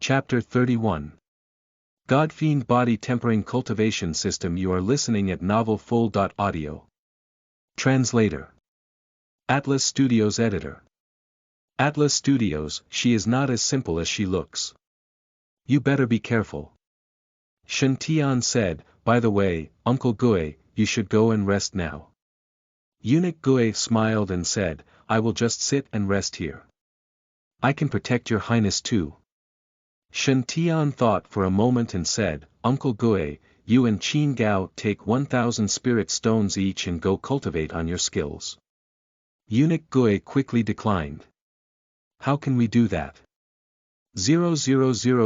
Chapter 31. God-Fiend Body Tempering Cultivation System. You are listening at novelfull.audio. Translator. Atlas Studios Editor. Atlas Studios, she is not as simple as she looks. You better be careful. Shen Tian said, by the way, Uncle Gui, you should go and rest now. Eunuch Gui smiled and said, I will just sit and rest here. I can protect your highness too. Shen Tian thought for a moment and said, Uncle Gui, you and Qin Gao take 1,000 spirit stones each and go cultivate on your skills. Eunuch Gui quickly declined. How can we do that? 000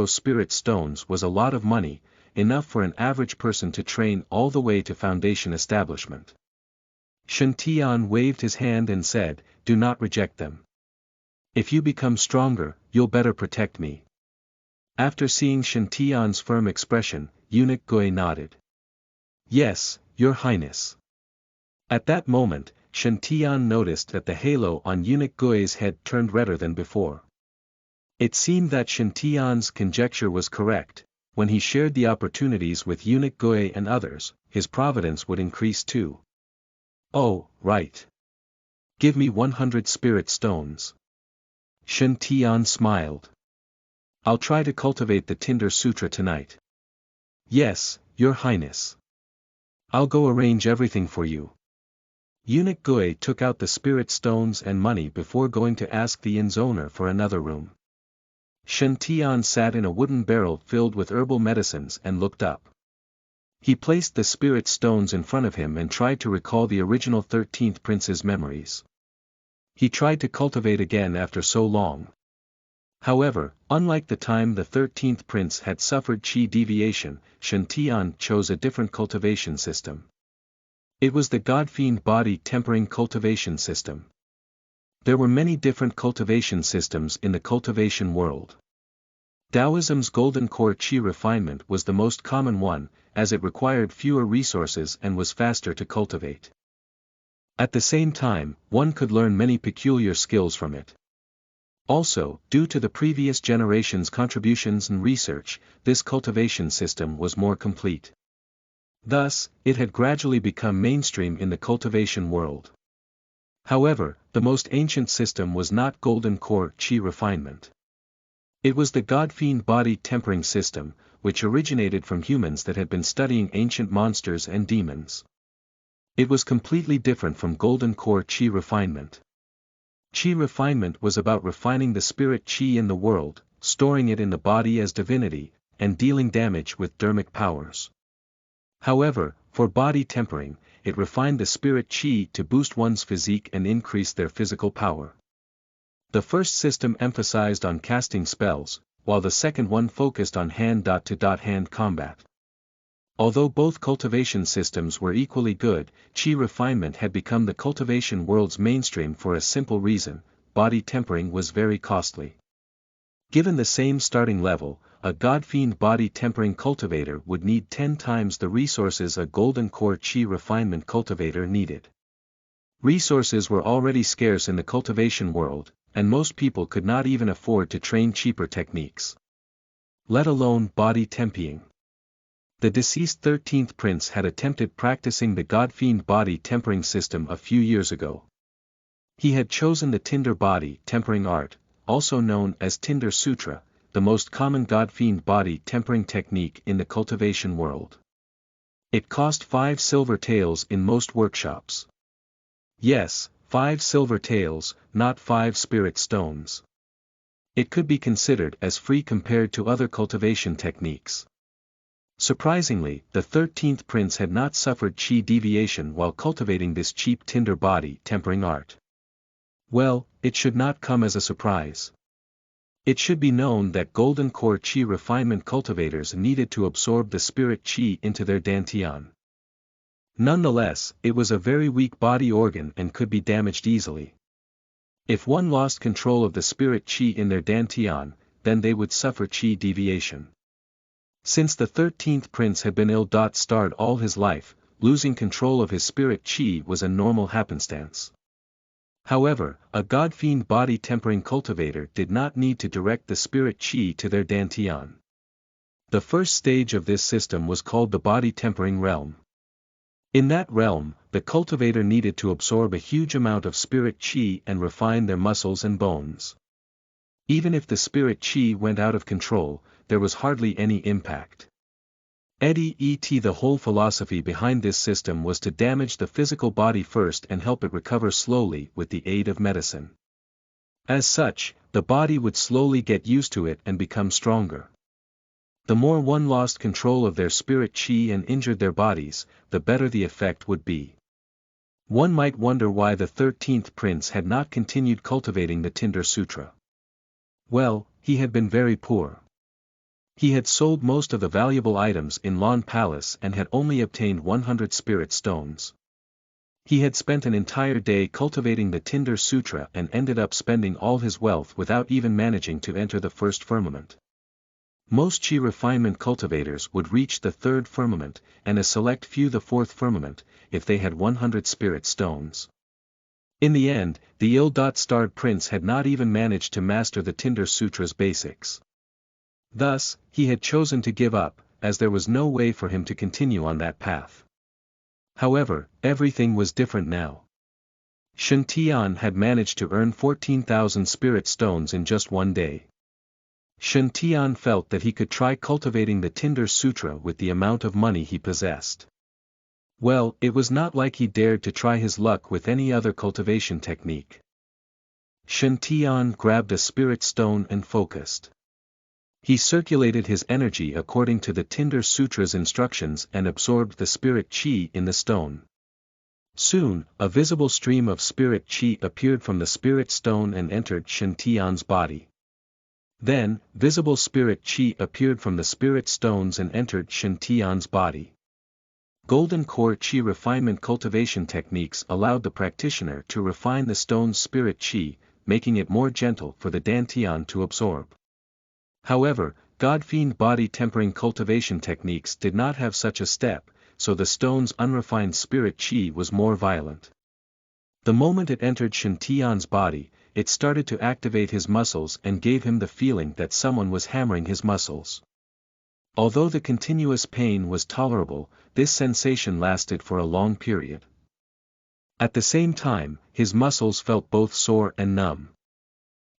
spirit stones was a lot of money, enough for an average person to train all the way to foundation establishment. Shen Tian waved his hand and said, do not reject them. If you become stronger, you'll better protect me. After seeing Shen Tian's firm expression, Eunuch Gui nodded. Yes, your highness. At that moment, Shen Tian noticed that the halo on Eunuch Gui's head turned redder than before. It seemed that Shen Tian's conjecture was correct. When he shared the opportunities with Eunuch Gui and others, his providence would increase too. Oh, right. Give me 100 spirit stones. Shen Tian smiled. I'll try to cultivate the Tinder Sutra tonight. Yes, your highness. I'll go arrange everything for you. Eunuch Gui took out the spirit stones and money before going to ask the inn's owner for another room. Shen Tian sat in a wooden barrel filled with herbal medicines and looked up. He placed the spirit stones in front of him and tried to recall the original 13th prince's memories. He tried to cultivate again after so long. However, unlike the time the 13th prince had suffered chi deviation, Shen Tian chose a different cultivation system. It was the God-Fiend Body Tempering Cultivation System. There were many different cultivation systems in the cultivation world. Taoism's Golden Core Chi Refinement was the most common one, as it required fewer resources and was faster to cultivate. At the same time, one could learn many peculiar skills from it. Also, due to the previous generation's contributions and research, this cultivation system was more complete. Thus, it had gradually become mainstream in the cultivation world. However, the most ancient system was not Golden Core Chi Refinement. It was the God-Fiend Body Tempering System, which originated from humans that had been studying ancient monsters and demons. It was completely different from Golden Core Chi Refinement. Chi refinement was about refining the spirit chi in the world, storing it in the body as divinity, and dealing damage with dermic powers. However, for body tempering, it refined the spirit chi to boost one's physique and increase their physical power. The first system emphasized on casting spells, while the second one focused on hand-to-hand combat. Although both cultivation systems were equally good, chi refinement had become the cultivation world's mainstream for a simple reason: body tempering was very costly. Given the same starting level, a God-Fiend Body Tempering cultivator would need 10 times the resources a Golden Core Chi Refinement cultivator needed. Resources were already scarce in the cultivation world, and most people could not even afford to train cheaper techniques. Let alone body tempering. The deceased 13th prince had attempted practicing the God-Fiend Body Tempering system a few years ago. He had chosen the Tinder Body Tempering Art, also known as Tinder Sutra, the most common God-Fiend Body Tempering technique in the cultivation world. It cost 5 silver taels in most workshops. Yes, 5 silver taels, not 5 spirit stones. It could be considered as free compared to other cultivation techniques. Surprisingly, the 13th prince had not suffered chi deviation while cultivating this cheap Tinder Body Tempering art. Well, it should not come as a surprise. It should be known that Golden Core Chi Refinement cultivators needed to absorb the spirit chi into their dantian. Nonetheless, it was a very weak body organ and could be damaged easily. If one lost control of the spirit chi in their dantian, then they would suffer chi deviation. Since the 13th prince had been ill-starred all his life, losing control of his spirit chi was a normal happenstance. However, a god-fiend body-tempering cultivator did not need to direct the spirit chi to their dantian. The first stage of this system was called the body-tempering realm. In that realm, the cultivator needed to absorb a huge amount of spirit chi and refine their muscles and bones. Even if the spirit chi went out of control, there was hardly any impact. The whole philosophy behind this system was to damage the physical body first and help it recover slowly with the aid of medicine. As such, the body would slowly get used to it and become stronger. The more one lost control of their spirit chi and injured their bodies, the better the effect would be. One might wonder why the 13th prince had not continued cultivating the Tinder Sutra. Well, he had been very poor. He had sold most of the valuable items in Lawn Palace and had only obtained 100 spirit stones. He had spent an entire day cultivating the Tinder Sutra and ended up spending all his wealth without even managing to enter the first firmament. Most chi refinement cultivators would reach the third firmament, and a select few the fourth firmament, if they had 100 spirit stones. In the end, the ill-starred prince had not even managed to master the Tinder Sutra's basics. Thus, he had chosen to give up, as there was no way for him to continue on that path. However, everything was different now. Shantian had managed to earn 14,000 spirit stones in just one day. Shantian felt that he could try cultivating the Tinder Sutra with the amount of money he possessed. Well, it was not like he dared to try his luck with any other cultivation technique. Shantian grabbed a spirit stone and focused. He circulated his energy according to the Tinder Sutra's instructions and absorbed the spirit chi in the stone. Soon, a visible stream of spirit chi appeared from the spirit stone and entered Shantian's body. Then, visible spirit chi appeared from the spirit stones and entered Shantian's body. Golden core chi refinement cultivation techniques allowed the practitioner to refine the stone's spirit chi, making it more gentle for the dantian to absorb. However, god-fiend body tempering cultivation techniques did not have such a step, so the stone's unrefined spirit chi was more violent. The moment it entered Shantian's body, it started to activate his muscles and gave him the feeling that someone was hammering his muscles. Although the continuous pain was tolerable, this sensation lasted for a long period. At the same time, his muscles felt both sore and numb.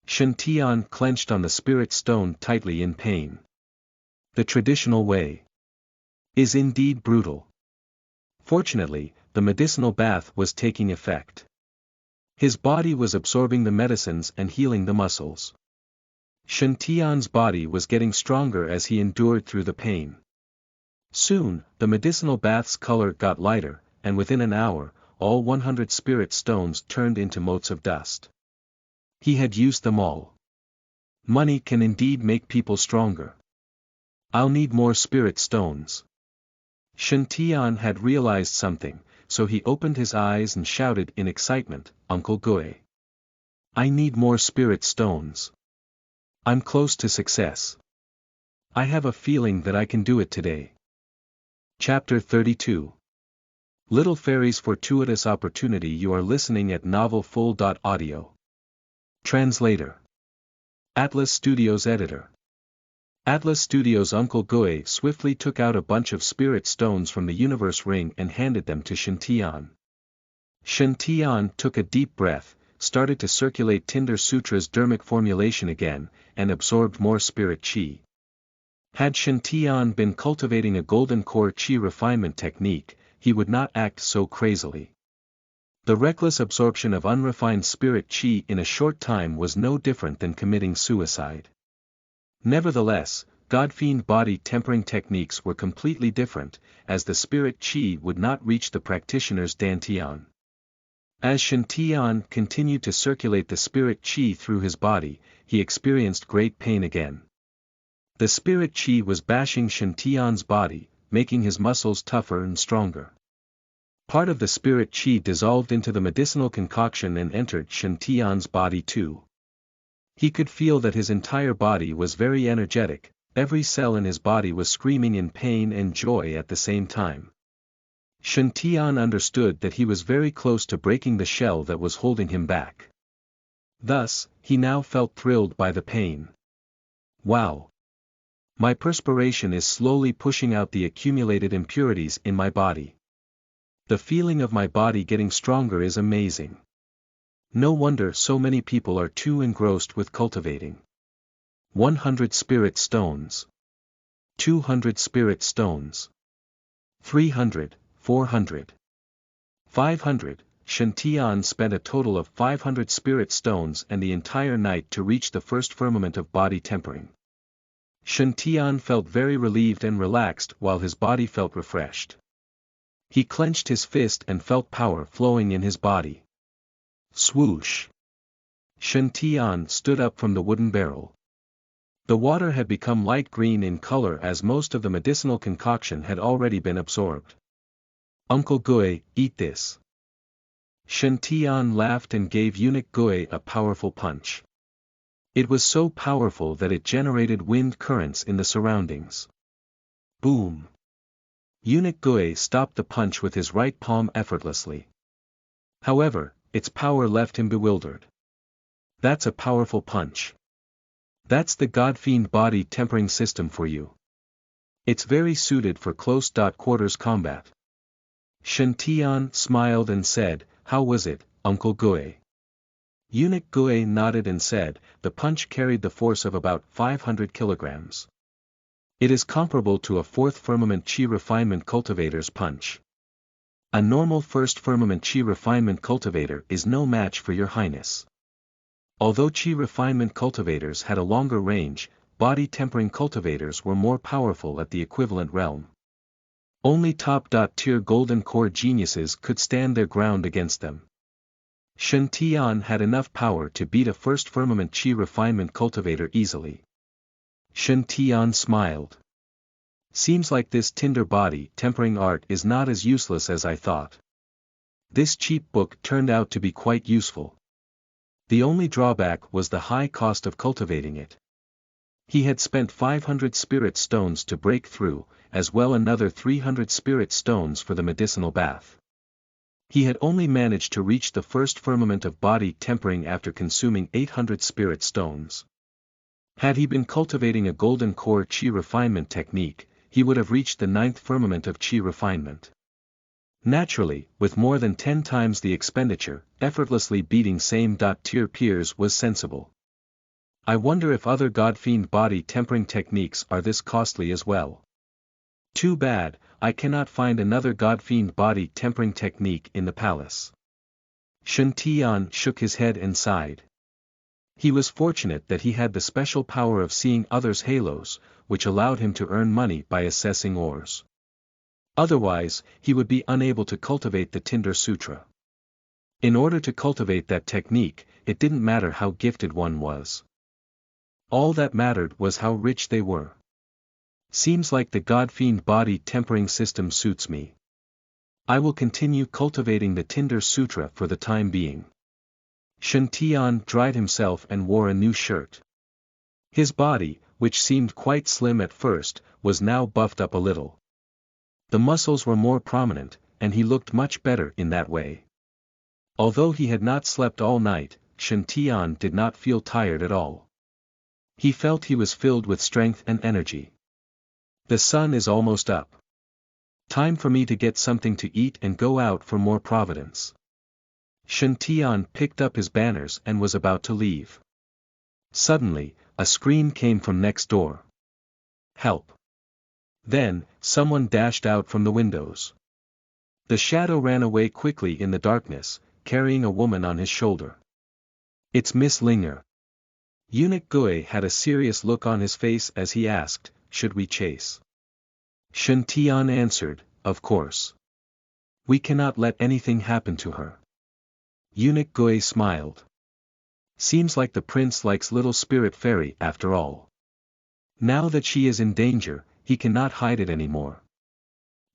Shantian clenched on the spirit stone tightly in pain. The traditional way is indeed brutal. Fortunately, the medicinal bath was taking effect. His body was absorbing the medicines and healing the muscles. Shantian's body was getting stronger as he endured through the pain. Soon, the medicinal bath's color got lighter, and within an hour, all 100 spirit stones turned into motes of dust. He had used them all. Money can indeed make people stronger. I'll need more spirit stones. Shantian had realized something, so he opened his eyes and shouted in excitement, "Uncle Gui! I need more spirit stones. I'm close to success. I have a feeling that I can do it today." Chapter 32. Little Fairy's Fortuitous Opportunity. You are listening at novelfull.audio. Translator. Atlas Studios Editor. Atlas Studios' Uncle Gui swiftly took out a bunch of spirit stones from the universe ring and handed them to Shantian. Shantian took a deep breath, started to circulate Tinder Sutra's dermic formulation again, and absorbed more spirit chi. Had Shantian been cultivating a golden core chi refinement technique, he would not act so crazily. The reckless absorption of unrefined spirit chi in a short time was no different than committing suicide. Nevertheless, god-fiend body tempering techniques were completely different, as the spirit chi would not reach the practitioner's dantian. As Shantian continued to circulate the spirit chi through his body, he experienced great pain again. The spirit chi was bashing Shantian's body, making his muscles tougher and stronger. Part of the spirit chi dissolved into the medicinal concoction and entered Shantian's body too. He could feel that his entire body was very energetic, every cell in his body was screaming in pain and joy at the same time. Shen Tian understood that he was very close to breaking the shell that was holding him back. Thus, he now felt thrilled by the pain. Wow! My perspiration is slowly pushing out the accumulated impurities in my body. The feeling of my body getting stronger is amazing. No wonder so many people are too engrossed with cultivating. 100 spirit stones. 200 spirit stones. 300, 400. 500. Shen Tian spent a total of 500 spirit stones and the entire night to reach the first firmament of body tempering. Shen Tian felt very relieved and relaxed while his body felt refreshed. He clenched his fist and felt power flowing in his body. Swoosh! Shen Tian stood up from the wooden barrel. The water had become light green in color as most of the medicinal concoction had already been absorbed. Uncle Gui, eat this. Shen Tian laughed and gave Eunuch Gui a powerful punch. It was so powerful that it generated wind currents in the surroundings. Boom! Eunuch Gui stopped the punch with his right palm effortlessly. However, its power left him bewildered. That's a powerful punch. That's the God-fiend body tempering system for you. It's very suited for close-quarters combat. Shen Tian smiled and said, "How was it, Uncle Gui?" Eunuch Gui nodded and said, "The punch carried the force of about 500 kilograms. It is comparable to a fourth firmament Qi refinement cultivator's punch. A normal first firmament Qi refinement cultivator is no match for your highness. Although Qi refinement cultivators had a longer range, body tempering cultivators were more powerful at the equivalent realm. Only top-tier golden core geniuses could stand their ground against them. Shen Tian had enough power to beat a first firmament Qi refinement cultivator easily." Shen Tian smiled. "Seems like this tinder body tempering art is not as useless as I thought. This cheap book turned out to be quite useful. The only drawback was the high cost of cultivating it." He had spent 500 spirit stones to break through, as well another 300 spirit stones for the medicinal bath. He had only managed to reach the first firmament of body tempering after consuming 800 spirit stones. Had he been cultivating a golden core Qi refinement technique, he would have reached the 9th firmament of Qi refinement. Naturally, with more than 10 times the expenditure, effortlessly beating same-tier peers was sensible. I wonder if other God-fiend body tempering techniques are this costly as well. Too bad, I cannot find another God-fiend body tempering technique in the palace. Shen Tian shook his head and sighed. He was fortunate that he had the special power of seeing others' halos, which allowed him to earn money by assessing ores. Otherwise, he would be unable to cultivate the Tinder Sutra. In order to cultivate that technique, it didn't matter how gifted one was. All that mattered was how rich they were. Seems like the God-fiend body tempering system suits me. I will continue cultivating the Tinder Sutra for the time being. Shen Tian dried himself and wore a new shirt. His body, which seemed quite slim at first, was now buffed up a little. The muscles were more prominent, and he looked much better in that way. Although he had not slept all night, Shen Tian did not feel tired at all. He felt he was filled with strength and energy. The sun is almost up. Time for me to get something to eat and go out for more Providence. Shen Tian picked up his banners and was about to leave. Suddenly, a scream came from next door. Help! Then, someone dashed out from the windows. The shadow ran away quickly in the darkness, carrying a woman on his shoulder. It's Miss Linger. Eunuch Gui had a serious look on his face as he asked, should we chase? Shen Tian answered, of course. We cannot let anything happen to her. Eunuch Gui smiled. Seems like the prince likes little spirit fairy after all. Now that she is in danger, he cannot hide it anymore.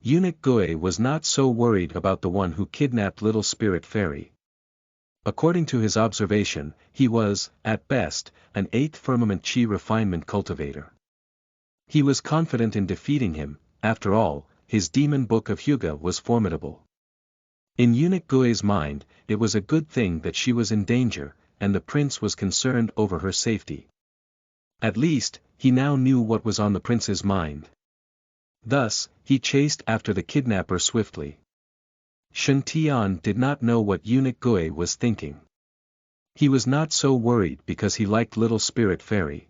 Eunuch Gui was not so worried about the one who kidnapped little spirit fairy. According to his observation, he was, at best, an 8th firmament Qi refinement cultivator. He was confident in defeating him. After all, his demon book of Hyuga was formidable. In eunuch Gue's mind, it was a good thing that she was in danger, and the prince was concerned over her safety. At least, he now knew what was on the prince's mind. Thus, he chased after the kidnapper swiftly. Shen Tian did not know what eunuch Gue was thinking. He was not so worried because he liked Little Spirit Fairy.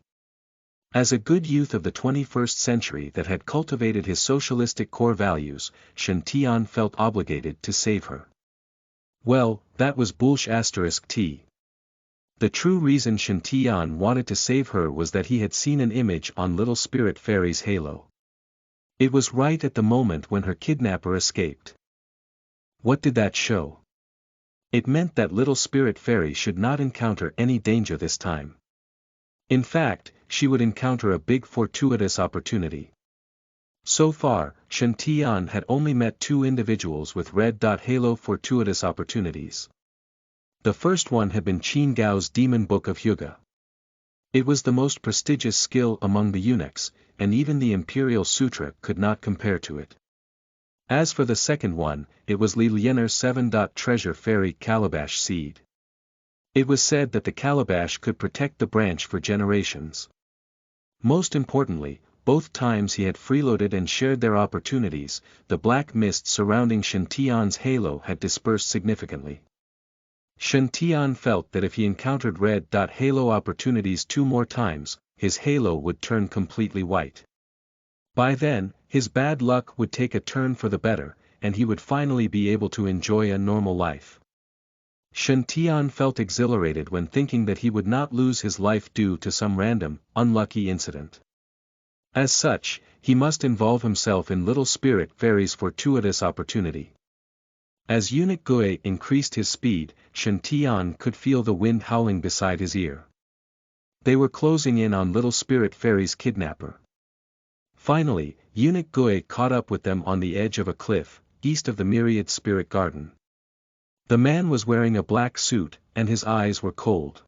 As a good youth of the 21st century that had cultivated his socialistic core values, Shen Tian felt obligated to save her. Well, that was *T. The true reason Shen Tian wanted to save her was that he had seen an image on Little Spirit Fairy's halo. It was right at the moment when her kidnapper escaped. What did that show? It meant that Little Spirit Fairy should not encounter any danger this time. In fact, she would encounter a big fortuitous opportunity. So far, Shen Tian had only met 2 individuals with red halo fortuitous opportunities. The first one had been Qin Gao's Demon Book of Hyuga. It was the most prestigious skill among the eunuchs, and even the Imperial Sutra could not compare to it. As for the second one, it was Li Lien'er's 7. Treasure Fairy Calabash Seed. It was said that the calabash could protect the branch for generations. Most importantly, both times he had freeloaded and shared their opportunities, the black mist surrounding Shen Tian's halo had dispersed significantly. Shen Tian felt that if he encountered red halo opportunities 2 more times, his halo would turn completely white. By then, his bad luck would take a turn for the better, and he would finally be able to enjoy a normal life. Shen Tian felt exhilarated when thinking that he would not lose his life due to some random, unlucky incident. As such, he must involve himself in Little Spirit Fairy's fortuitous opportunity. As eunuch Gue increased his speed, Shen Tian could feel the wind howling beside his ear. They were closing in on Little Spirit Fairy's kidnapper. Finally, eunuch Gue caught up with them on the edge of a cliff, east of the Myriad Spirit Garden. The man was wearing a black suit, and his eyes were cold.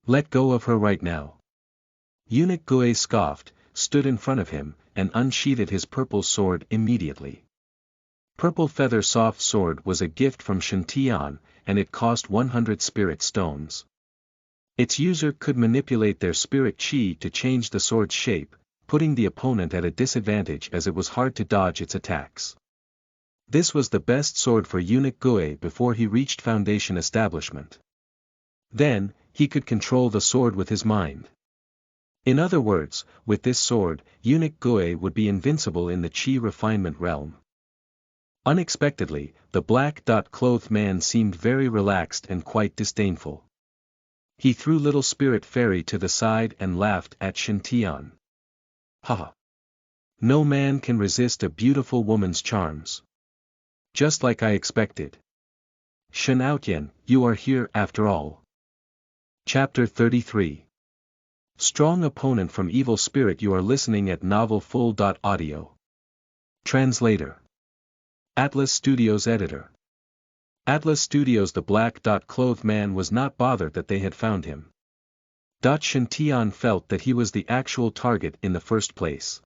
"Let go of her right now." Eunuch Gue scoffed, stood in front of him, and unsheathed his purple sword immediately. Purple Feather Soft Sword was a gift from Shen Tian, and it cost 100 spirit stones. Its user could manipulate their spirit chi to change the sword's shape, putting the opponent at a disadvantage as it was hard to dodge its attacks. This was the best sword for eunuch Gue before he reached Foundation Establishment. Then, he could control the sword with his mind. In other words, with this sword, eunuch Gue would be invincible in the chi refinement realm. Unexpectedly, the black-clothed man seemed very relaxed and quite disdainful. He threw Little Spirit Fairy to the side and laughed at Shen Tian. "Ha! No man can resist a beautiful woman's charms. Just like I expected. Shen Outyen, you are here after all." Chapter 33. Strong opponent from evil spirit. You are listening at novelfull.audio. Translator. Atlas Studios Editor. Atlas Studios. The black-clothed man was not bothered that they had found him. Shen Tian felt that he was the actual target in the first place.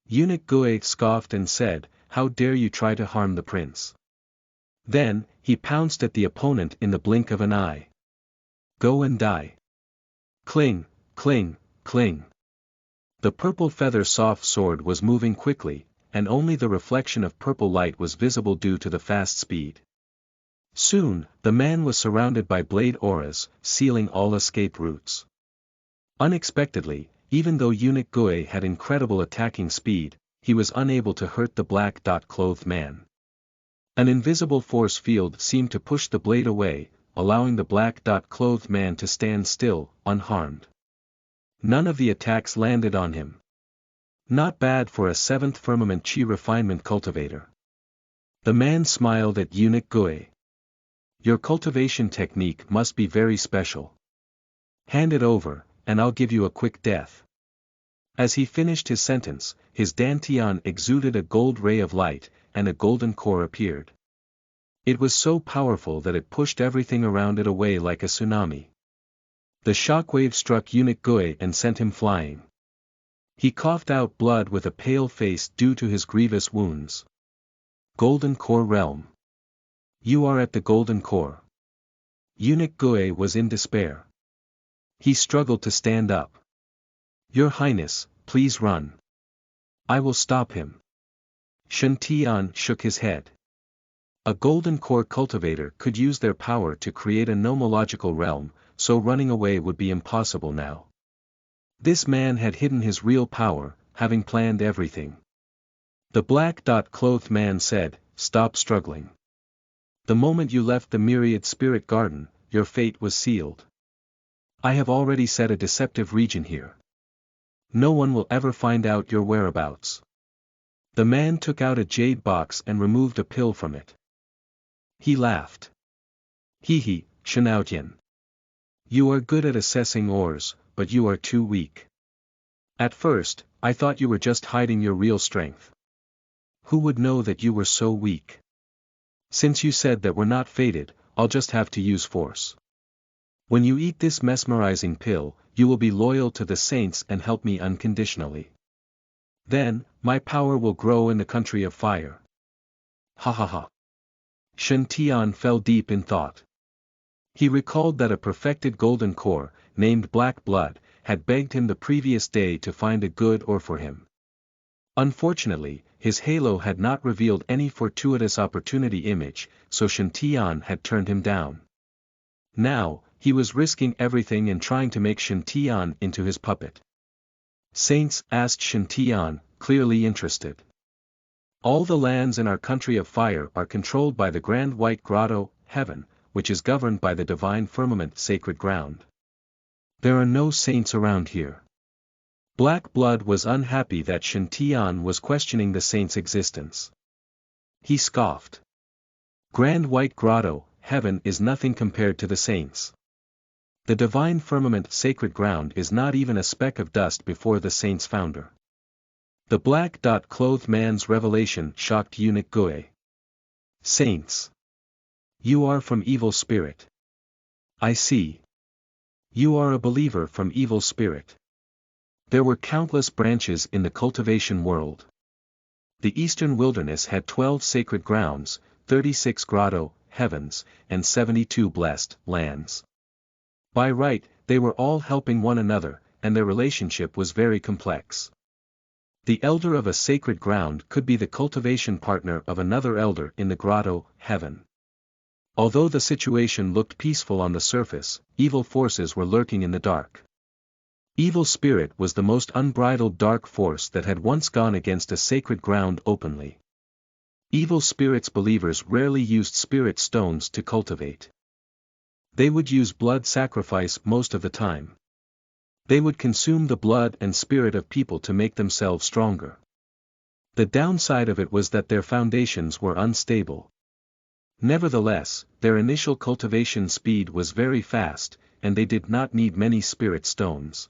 Eunuch Gue scoffed and said, "How dare you try to harm the prince?" Then, he pounced at the opponent in the blink of an eye. "Go and die." Cling, cling, cling. The purple feather soft sword was moving quickly, and only the reflection of purple light was visible due to the fast speed. Soon, the man was surrounded by blade auras, sealing all escape routes. Unexpectedly, even though eunuch Gue had incredible attacking speed, he was unable to hurt the black-clothed man. An invisible force field seemed to push the blade away, allowing the black-clothed man to stand still, unharmed. None of the attacks landed on him. Not bad for a 7th firmament chi refinement cultivator. The man smiled at eunuch Gue. "Your cultivation technique must be very special. Hand it over, and I'll give you a quick death." As he finished his sentence, his dantian exuded a gold ray of light, and a golden core appeared. It was so powerful that it pushed everything around it away like a tsunami. The shockwave struck eunuch Gue and sent him flying. He coughed out blood with a pale face due to his grievous wounds. Golden Core Realm. You are at the Golden Core. Eunuch Gui was in despair. He struggled to stand up. Your Highness, please run. I will stop him. Shen Tian shook his head. A Golden Core cultivator could use their power to create a nomological realm, so running away would be impossible now. This man had hidden his real power, having planned everything. The black-clothed man said, "Stop struggling. The moment you left the myriad spirit garden, your fate was sealed. I have already set a deceptive region here. No one will ever find out your whereabouts." The man took out a jade box and removed a pill from it. He laughed. Hee, Shanaotian. You are good at assessing ores, but you are too weak. At first, I thought you were just hiding your real strength. Who would know that you were so weak? Since you said that we're not fated, I'll just have to use force. When you eat this mesmerizing pill, you will be loyal to the saints and help me unconditionally. Then, my power will grow in the country of fire. Ha ha ha. Shen Tian fell deep in thought. He recalled that a perfected golden core, named Black Blood, had begged him the previous day to find a good ore for him. Unfortunately, his halo had not revealed any fortuitous opportunity image, so Shen Tian had turned him down. Now, he was risking everything and trying to make Shen Tian into his puppet. Saints, asked Shen Tian, clearly interested. All the lands in our country of fire are controlled by the Grand White Grotto, Heaven, which is governed by the divine firmament sacred ground. There are no saints around here. Black Blood was unhappy that Shen Tian was questioning the saint's existence. He scoffed. Grand White Grotto, Heaven is nothing compared to the saints. The divine firmament sacred ground is not even a speck of dust before the saint's founder. The black-clothed man's revelation shocked Eunuch Gui. Saints. You are from evil spirit. I see. You are a believer from evil spirit. There were countless branches in the cultivation world. The eastern wilderness had 12 sacred grounds, 36 grotto, heavens, and 72 blessed lands. By right, they were all helping one another, and their relationship was very complex. The elder of a sacred ground could be the cultivation partner of another elder in the grotto, heaven. Although the situation looked peaceful on the surface, evil forces were lurking in the dark. Evil spirit was the most unbridled dark force that had once gone against a sacred ground openly. Evil spirit's believers rarely used spirit stones to cultivate. They would use blood sacrifice most of the time. They would consume the blood and spirit of people to make themselves stronger. The downside of it was that their foundations were unstable. Nevertheless, their initial cultivation speed was very fast, and they did not need many spirit stones.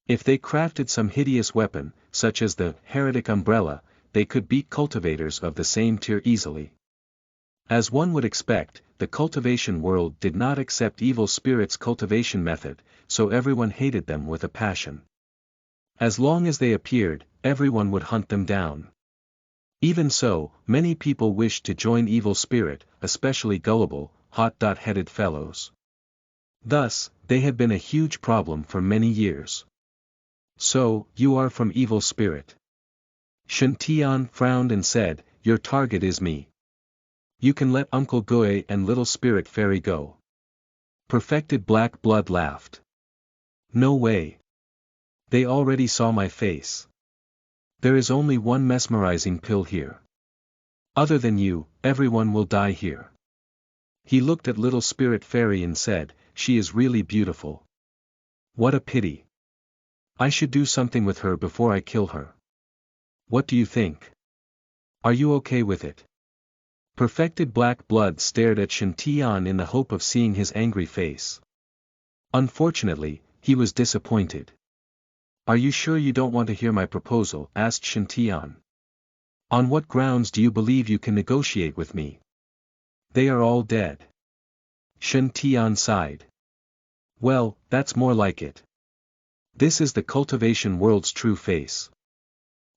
If they crafted some hideous weapon, such as the heretic umbrella, they could beat cultivators of the same tier easily. As one would expect, the cultivation world did not accept evil spirits' cultivation method, so everyone hated them with a passion. As long as they appeared, everyone would hunt them down. Even so, many people wished to join evil spirit, especially gullible, hot-headed fellows. Thus, they had been a huge problem for many years. So, you are from evil spirit. Shen Tian frowned and said, your target is me. You can let Uncle Gui and Little Spirit Fairy go. Perfected Black Blood laughed. No way. They already saw my face. There is only one mesmerizing pill here. Other than you, everyone will die here. He looked at Little Spirit Fairy and said, she is really beautiful. What a pity. I should do something with her before I kill her. What do you think? Are you okay with it? Perfected Black Blood stared at Shen Tian in the hope of seeing his angry face. Unfortunately, he was disappointed. Are you sure you don't want to hear my proposal? Asked Shen Tian. On what grounds do you believe you can negotiate with me? They are all dead. Shen Tian sighed. Well, that's more like it. This is the cultivation world's true face.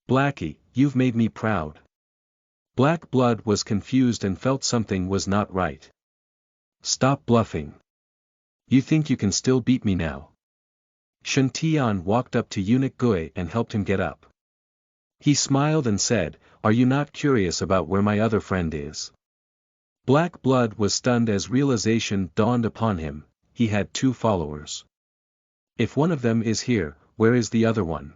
Blackie, you've made me proud. Black Blood was confused and felt something was not right. Stop bluffing. You think you can still beat me now? Shen Tian walked up to Eunuch Gui and helped him get up. He smiled and said, "Are you not curious about where my other friend is?" Black Blood was stunned as realization dawned upon him. He had 2 followers. If one of them is here, where is the other one?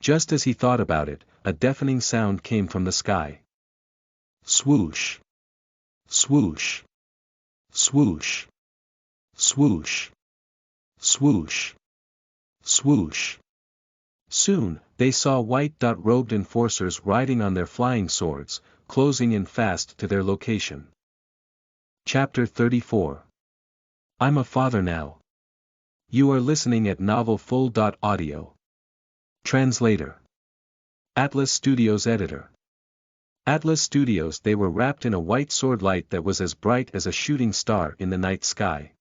Just as he thought about it, a deafening sound came from the sky. Swoosh! Swoosh! Swoosh! Swoosh! Swoosh! Swoosh! Soon, they saw white-robed enforcers riding on their flying swords, closing in fast to their location. Chapter 34. I'm a father now. You are listening at novelfull.audio. Translator. Atlas Studios Editor. Atlas Studios. They were wrapped in a white sword light that was as bright as a shooting star in the night sky.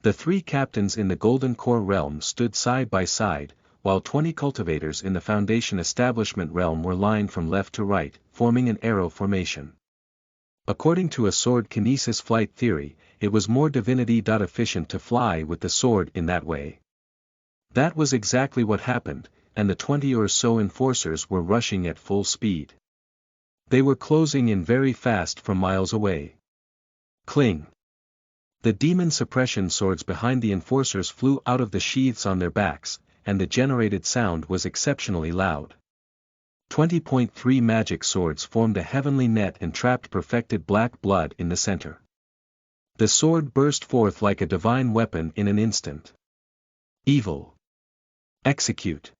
The 3 captains in the Golden Core realm stood side by side, while 20 cultivators in the Foundation Establishment realm were lined from left to right, forming an arrow formation. According to a sword kinesis flight theory, it was more divinity-efficient to fly with the sword in that way. That was exactly what happened, and the 20 or so enforcers were rushing at full speed. They were closing in very fast from miles away. Cling! The demon suppression swords behind the enforcers flew out of the sheaths on their backs, and the generated sound was exceptionally loud. 20.3 magic swords formed a heavenly net and trapped perfected Black Blood in the center. The sword burst forth like a divine weapon in an instant. Evil! Execute!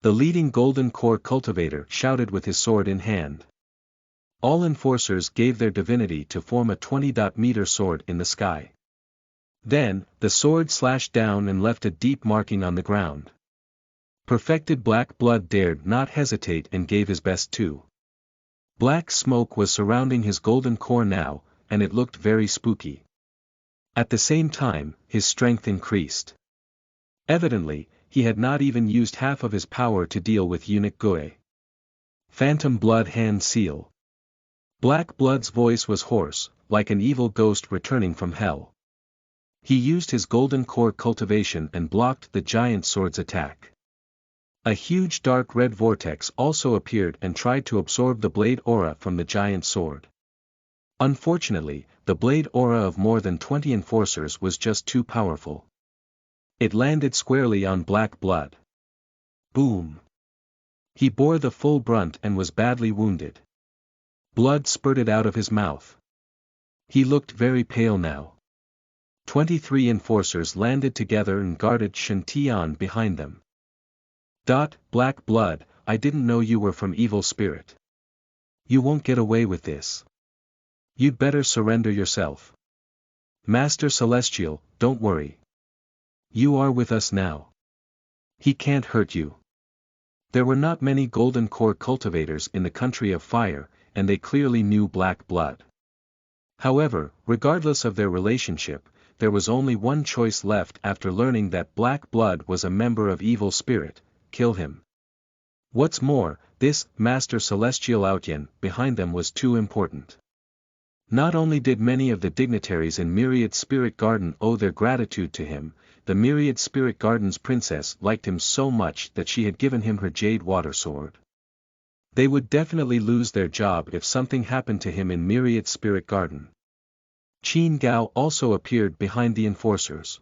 The leading Golden Core cultivator shouted with his sword in hand. All enforcers gave their divinity to form a 20-meter sword in the sky. Then, the sword slashed down and left a deep marking on the ground. Perfected Black Blood dared not hesitate and gave his best too. Black smoke was surrounding his Golden Core now, and it looked very spooky. At the same time, his strength increased. Evidently, he had not even used half of his power to deal with Eunuch Gui. Phantom Blood Hand Seal. Black Blood's voice was hoarse, like an evil ghost returning from hell. He used his Golden Core cultivation and blocked the giant sword's attack. A huge dark red vortex also appeared and tried to absorb the blade aura from the giant sword. Unfortunately, the blade aura of more than 20 enforcers was just too powerful. It landed squarely on Black Blood. Boom! He bore the full brunt and was badly wounded. Blood spurted out of his mouth. He looked very pale now. 23 enforcers landed together and guarded Shen Tian behind them. Black Blood, I didn't know you were from Evil Spirit. You won't get away with this. You'd better surrender yourself. Master Celestial, don't worry. You are with us now. He can't hurt you. There were not many Golden Core cultivators in the country of fire, and they clearly knew Black Blood. However, regardless of their relationship, there was only one choice left after learning that Black Blood was a member of Evil Spirit: kill him. What's more, this Master Celestial Outyen behind them was too important. Not only did many of the dignitaries in Myriad Spirit Garden owe their gratitude to him, the Myriad Spirit Garden's princess liked him so much that she had given him her Jade Water Sword. They would definitely lose their job if something happened to him in Myriad Spirit Garden. Qin Gao also appeared behind the enforcers.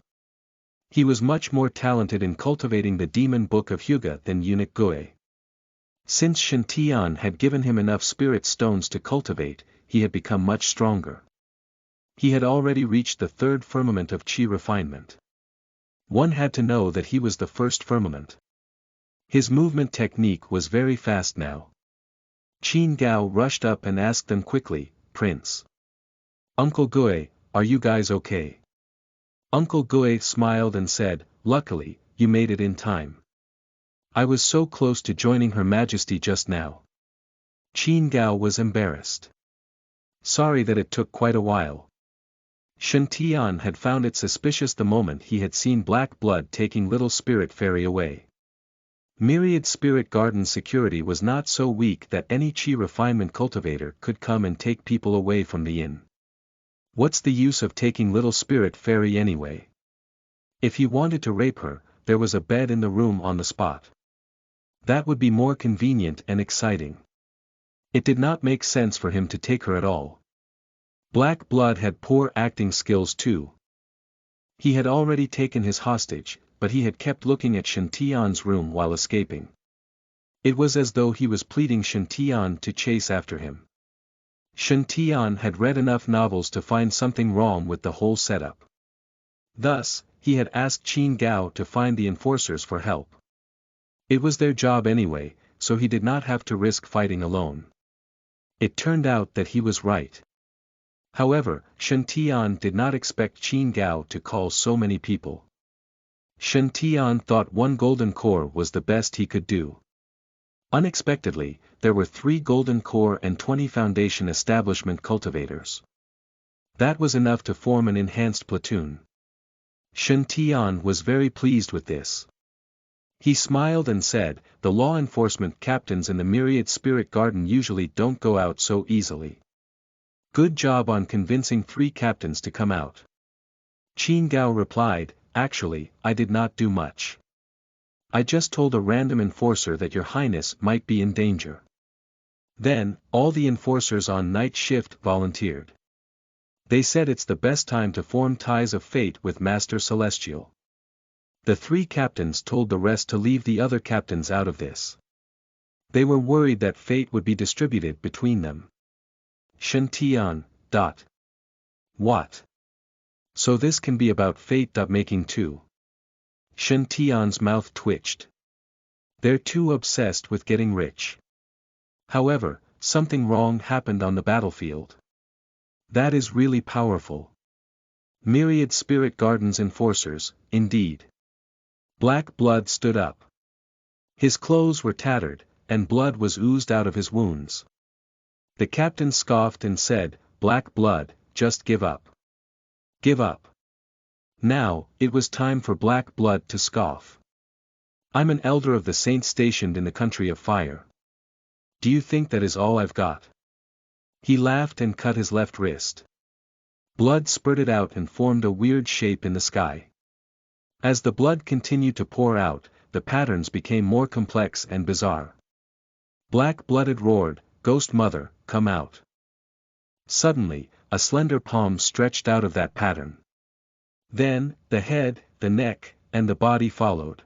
He was much more talented in cultivating the Demon Book of Hyuga than Eunuch Gui. Since Shen Tian had given him enough spirit stones to cultivate, he had become much stronger. He had already reached the 3rd firmament of Qi refinement. One had to know that he was the 1st firmament. His movement technique was very fast now. Qin Gao rushed up and asked them quickly, "Prince. Uncle Gui, are you guys okay?" Uncle Gui smiled and said, "Luckily, you made it in time. I was so close to joining Her Majesty just now." Qin Gao was embarrassed. "Sorry that it took quite a while. Shantian had found it suspicious the moment he had seen Black Blood taking Little Spirit Fairy away. Myriad Spirit Garden security was not so weak that any chi refinement cultivator could come and take people away from the inn. What's the use of taking Little Spirit Fairy anyway? If he wanted to rape her, there was a bed in the room on the spot. That would be more convenient and exciting. It did not make sense for him to take her at all. Black Blood had poor acting skills too. He had already taken his hostage, but he had kept looking at Shantian's room while escaping. It was as though he was pleading Shantian to chase after him. Shantian had read enough novels to find something wrong with the whole setup. Thus, he had asked Qin Gao to find the enforcers for help. It was their job anyway, so he did not have to risk fighting alone. It turned out that he was right. However, Shantian did not expect Qin Gao to call so many people. Shantian thought one golden core was the best he could do. Unexpectedly, there were 3 golden core and 20 foundation establishment cultivators. That was enough to form an enhanced platoon. Shantian was very pleased with this. He smiled and said, "The law enforcement captains in the Myriad Spirit Garden usually don't go out so easily. Good job on convincing 3 captains to come out." Qin Gao replied, "Actually, I did not do much. I just told a random enforcer that Your Highness might be in danger. Then, all the enforcers on night shift volunteered. They said it's the best time to form ties of fate with Master Celestial. The 3 captains told the rest to leave the other captains out of this. They were worried that fate would be distributed between them." Shantian. What? So this can be about fate. Making too. Shantian's mouth twitched. They're too obsessed with getting rich. However, something wrong happened on the battlefield. That is really powerful. Myriad Spirit Gardens enforcers, indeed. Black Blood stood up. His clothes were tattered, and blood was oozed out of his wounds. The captain scoffed and said, "Black Blood, just give up. Give up." Now, it was time for Black Blood to scoff. "I'm an elder of the saints stationed in the country of fire. Do you think that is all I've got?" He laughed and cut his left wrist. Blood spurted out and formed a weird shape in the sky. As the blood continued to pour out, the patterns became more complex and bizarre. Black-Blooded roared, "Ghost Mother, come out." Suddenly, a slender palm stretched out of that pattern. Then, the head, the neck, and the body followed.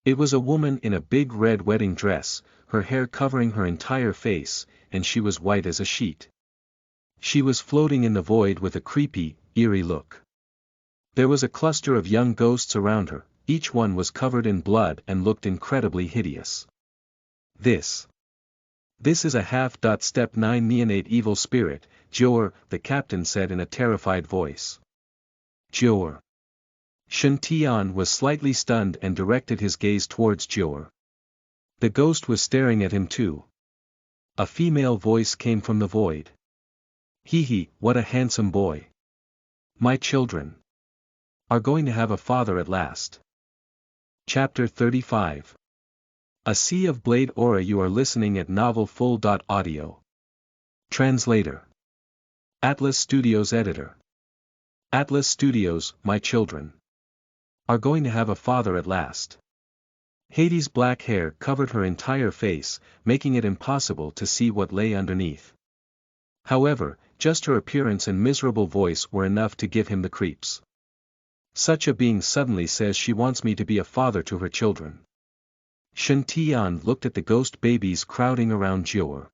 It was a woman in a big red wedding dress, her hair covering her entire face, and she was white as a sheet. She was floating in the void with a creepy, eerie look. There was a cluster of young ghosts around her, each one was covered in blood and looked incredibly hideous. This is a half-step 9 neonate evil spirit, Jor, the captain said in a terrified voice. Jor. Shantian was slightly stunned and directed his gaze towards Jor. The ghost was staring at him too. A female voice came from the void. "Hee, what a handsome boy. My children are going to have a father at last." Chapter 35. A Sea of Blade Aura. You are listening at novelfull.audio. Translator. Atlas Studios Editor. Atlas Studios, my children are going to have a father at last. Hades' black hair covered her entire face, making it impossible to see what lay underneath. However, just her appearance and miserable voice were enough to give him the creeps. Such a being suddenly says she wants me to be a father to her children. Shantian looked at the ghost babies crowding around Jor.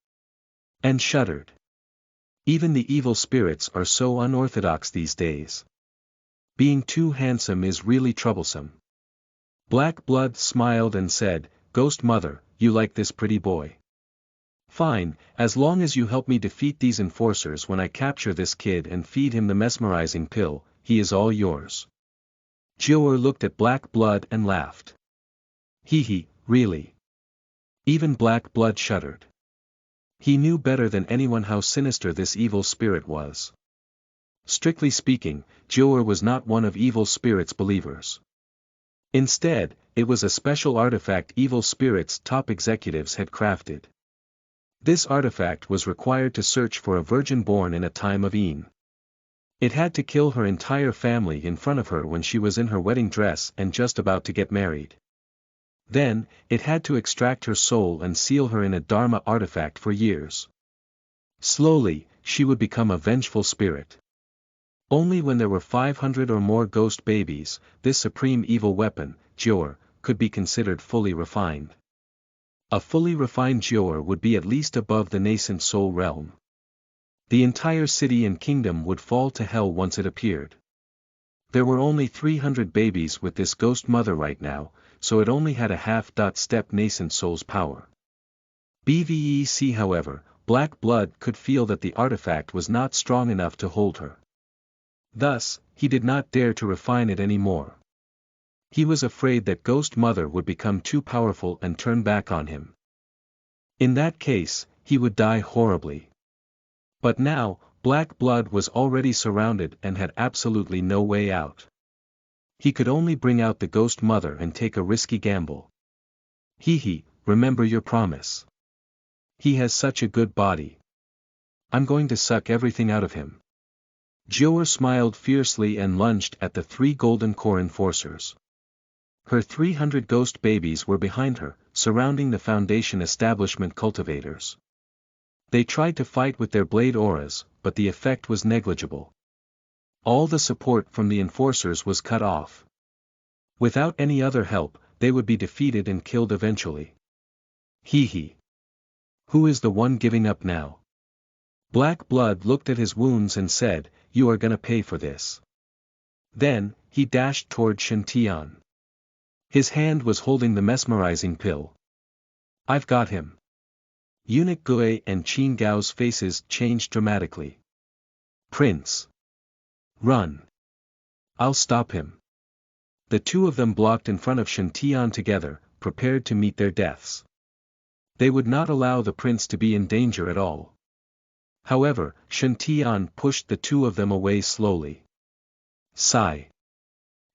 And shuddered. Even the evil spirits are so unorthodox these days. Being too handsome is really troublesome. Black Blood smiled and said, "Ghost Mother, you like this pretty boy? Fine, as long as you help me defeat these enforcers when I capture this kid and feed him the mesmerizing pill, he is all yours." Jor looked at Black Blood and laughed. Hee, really? Even Black Blood shuddered. He knew better than anyone how sinister this evil spirit was. Strictly speaking, Jior was not one of evil spirits' believers. Instead, it was a special artifact evil spirits' top executives had crafted. This artifact was required to search for a virgin born in a time of Een. It had to kill her entire family in front of her when she was in her wedding dress and just about to get married. Then, it had to extract her soul and seal her in a Dharma artifact for years. Slowly, she would become a vengeful spirit. Only when there were 500 or more ghost babies, this supreme evil weapon, Jior, could be considered fully refined. A fully refined Jior would be at least above the nascent soul realm. The entire city and kingdom would fall to hell once it appeared. There were only 300 babies with this ghost mother right now, so it only had a half-step nascent soul's power. BVEC however, Black Blood could feel that the artifact was not strong enough to hold her. Thus, he did not dare to refine it anymore. He was afraid that Ghost Mother would become too powerful and turn back on him. In that case, he would die horribly. But now, Black Blood was already surrounded and had absolutely no way out. He could only bring out the Ghost Mother and take a risky gamble. Remember your promise. He has such a good body. I'm going to suck everything out of him. Jior smiled fiercely and lunged at the 3 golden core enforcers. Her 300 ghost babies were behind her, surrounding the Foundation establishment cultivators. They tried to fight with their blade auras, but the effect was negligible. All the support from the enforcers was cut off. Without any other help, they would be defeated and killed eventually. Who is the one giving up now? Black Blood looked at his wounds and said, "You are gonna pay for this." Then, he dashed toward Shantian. His hand was holding the mesmerizing pill. "I've got him." Eunuch Gue and Qin Gao's faces changed dramatically. "Prince! Run! I'll stop him." The two of them blocked in front of Shantian together, prepared to meet their deaths. They would not allow the prince to be in danger at all. However, Shantian pushed the two of them away slowly. Sigh.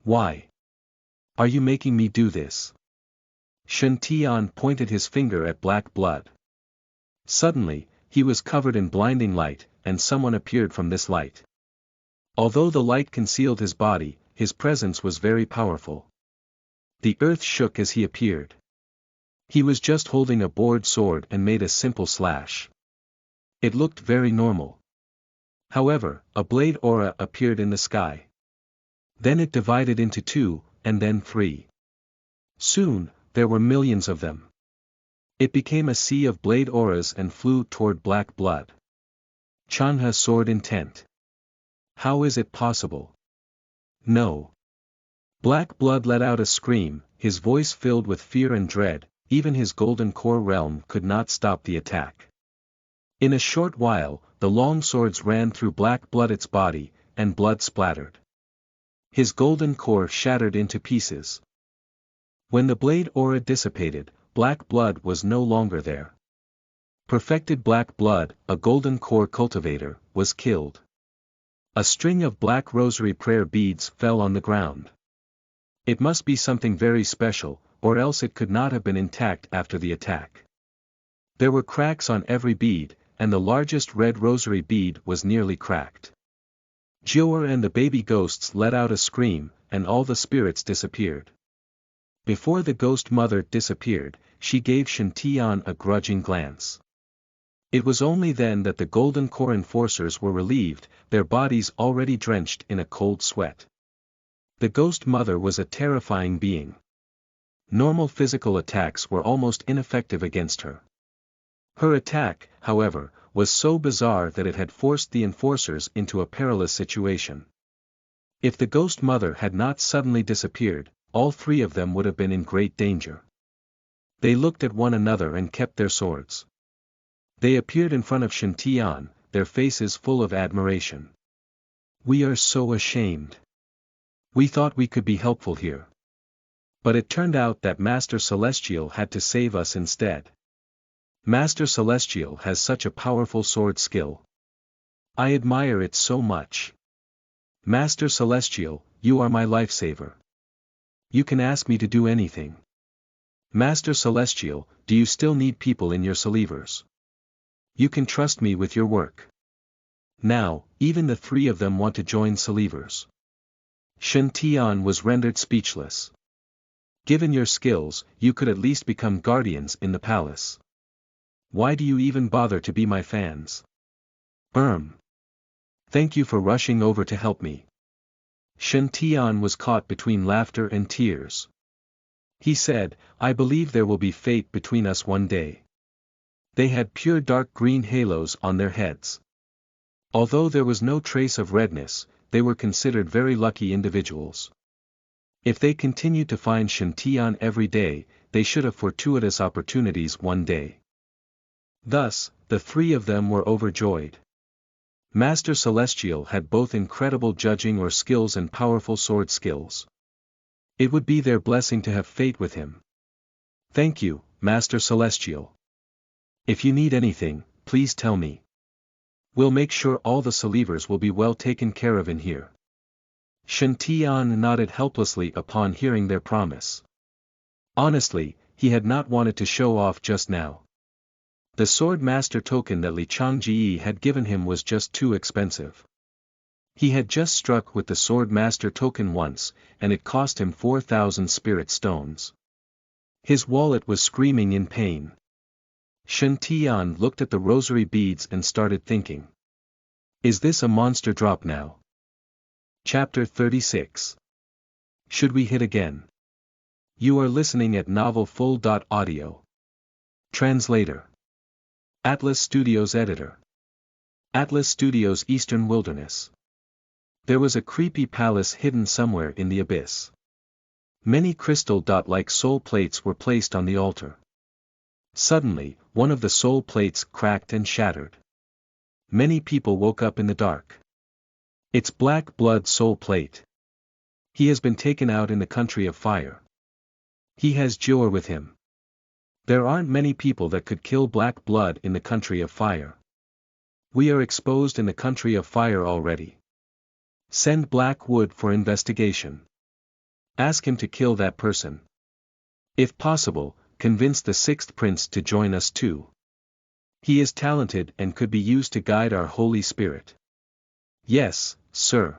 Why? Are you making me do this? Shantian pointed his finger at Black Blood. Suddenly, he was covered in blinding light, and someone appeared from this light. Although the light concealed his body, his presence was very powerful. The earth shook as he appeared. He was just holding a board sword and made a simple slash. It looked very normal. However, a blade aura appeared in the sky. Then it divided into 2, and then 3. Soon, there were millions of them. It became a sea of blade auras and flew toward Black Blood. Chanha sword intent. How is it possible? No. Black Blood let out a scream, his voice filled with fear and dread. Even his golden core realm could not stop the attack. In a short while, the long swords ran through Black Blood's body, and blood splattered. His golden core shattered into pieces. When the blade aura dissipated, Black Blood was no longer there. Perfected Black Blood, a golden core cultivator, was killed. A string of black rosary prayer beads fell on the ground. It must be something very special, or else it could not have been intact after the attack. There were cracks on every bead, and the largest red rosary bead was nearly cracked. Jior and the baby ghosts let out a scream, and all the spirits disappeared. Before the ghost mother disappeared, she gave Shantian a grudging glance. It was only then that the golden core enforcers were relieved, their bodies already drenched in a cold sweat. The ghost mother was a terrifying being. Normal physical attacks were almost ineffective against her. Her attack, however, was so bizarre that it had forced the enforcers into a perilous situation. If the ghost mother had not suddenly disappeared, all 3 of them would have been in great danger. They looked at one another and kept their swords. They appeared in front of Shantian, their faces full of admiration. "We are so ashamed. We thought we could be helpful here. But it turned out that Master Celestial had to save us instead. Master Celestial has such a powerful sword skill. I admire it so much." Master Celestial, you are my lifesaver. You can ask me to do anything. Master Celestial, do you still need people in your Celivers? You can trust me with your work. Now, even the three of them want to join Celivers. Shen Tian was rendered speechless. Given your skills, you could at least become guardians in the palace. Why do you even bother to be my fans? Thank you for rushing over to help me. Shen Tian was caught between laughter and tears. He said, I believe there will be fate between us one day. They had pure dark green halos on their heads. Although there was no trace of redness, they were considered very lucky individuals. If they continued to find Shen Tian every day, they should have fortuitous opportunities one day. Thus, the three of them were overjoyed. Master Celestial had both incredible judging or skills and powerful sword skills. It would be their blessing to have fate with him. Thank you, Master Celestial. If you need anything, please tell me. We'll make sure all the Celivers will be well taken care of in here. Shen Tian nodded helplessly upon hearing their promise. Honestly, he had not wanted to show off just now. The Sword Master token that Li Changji had given him was just too expensive. He had just struck with the Sword Master token once, and it cost him 4,000 spirit stones. His wallet was screaming in pain. Shen Tian looked at the rosary beads and started thinking. Is this a monster drop now? Chapter 36. Should we hit again? You are listening at novelfull.audio. Translator. Atlas Studios Editor. Atlas Studios Eastern Wilderness. There was a creepy palace hidden somewhere in the abyss. Many crystal-like soul plates were placed on the altar. Suddenly, one of the soul plates cracked and shattered. Many people woke up in the dark. It's Black Blood Soul Plate. He has been taken out in the country of fire. He has Jor with him. There aren't many people that could kill Black Blood in the country of fire. We are exposed in the country of fire already. Send Black Wood for investigation. Ask him to kill that person. If possible, convince the sixth prince to join us too. He is talented and could be used to guide our Holy Spirit. Yes, sir.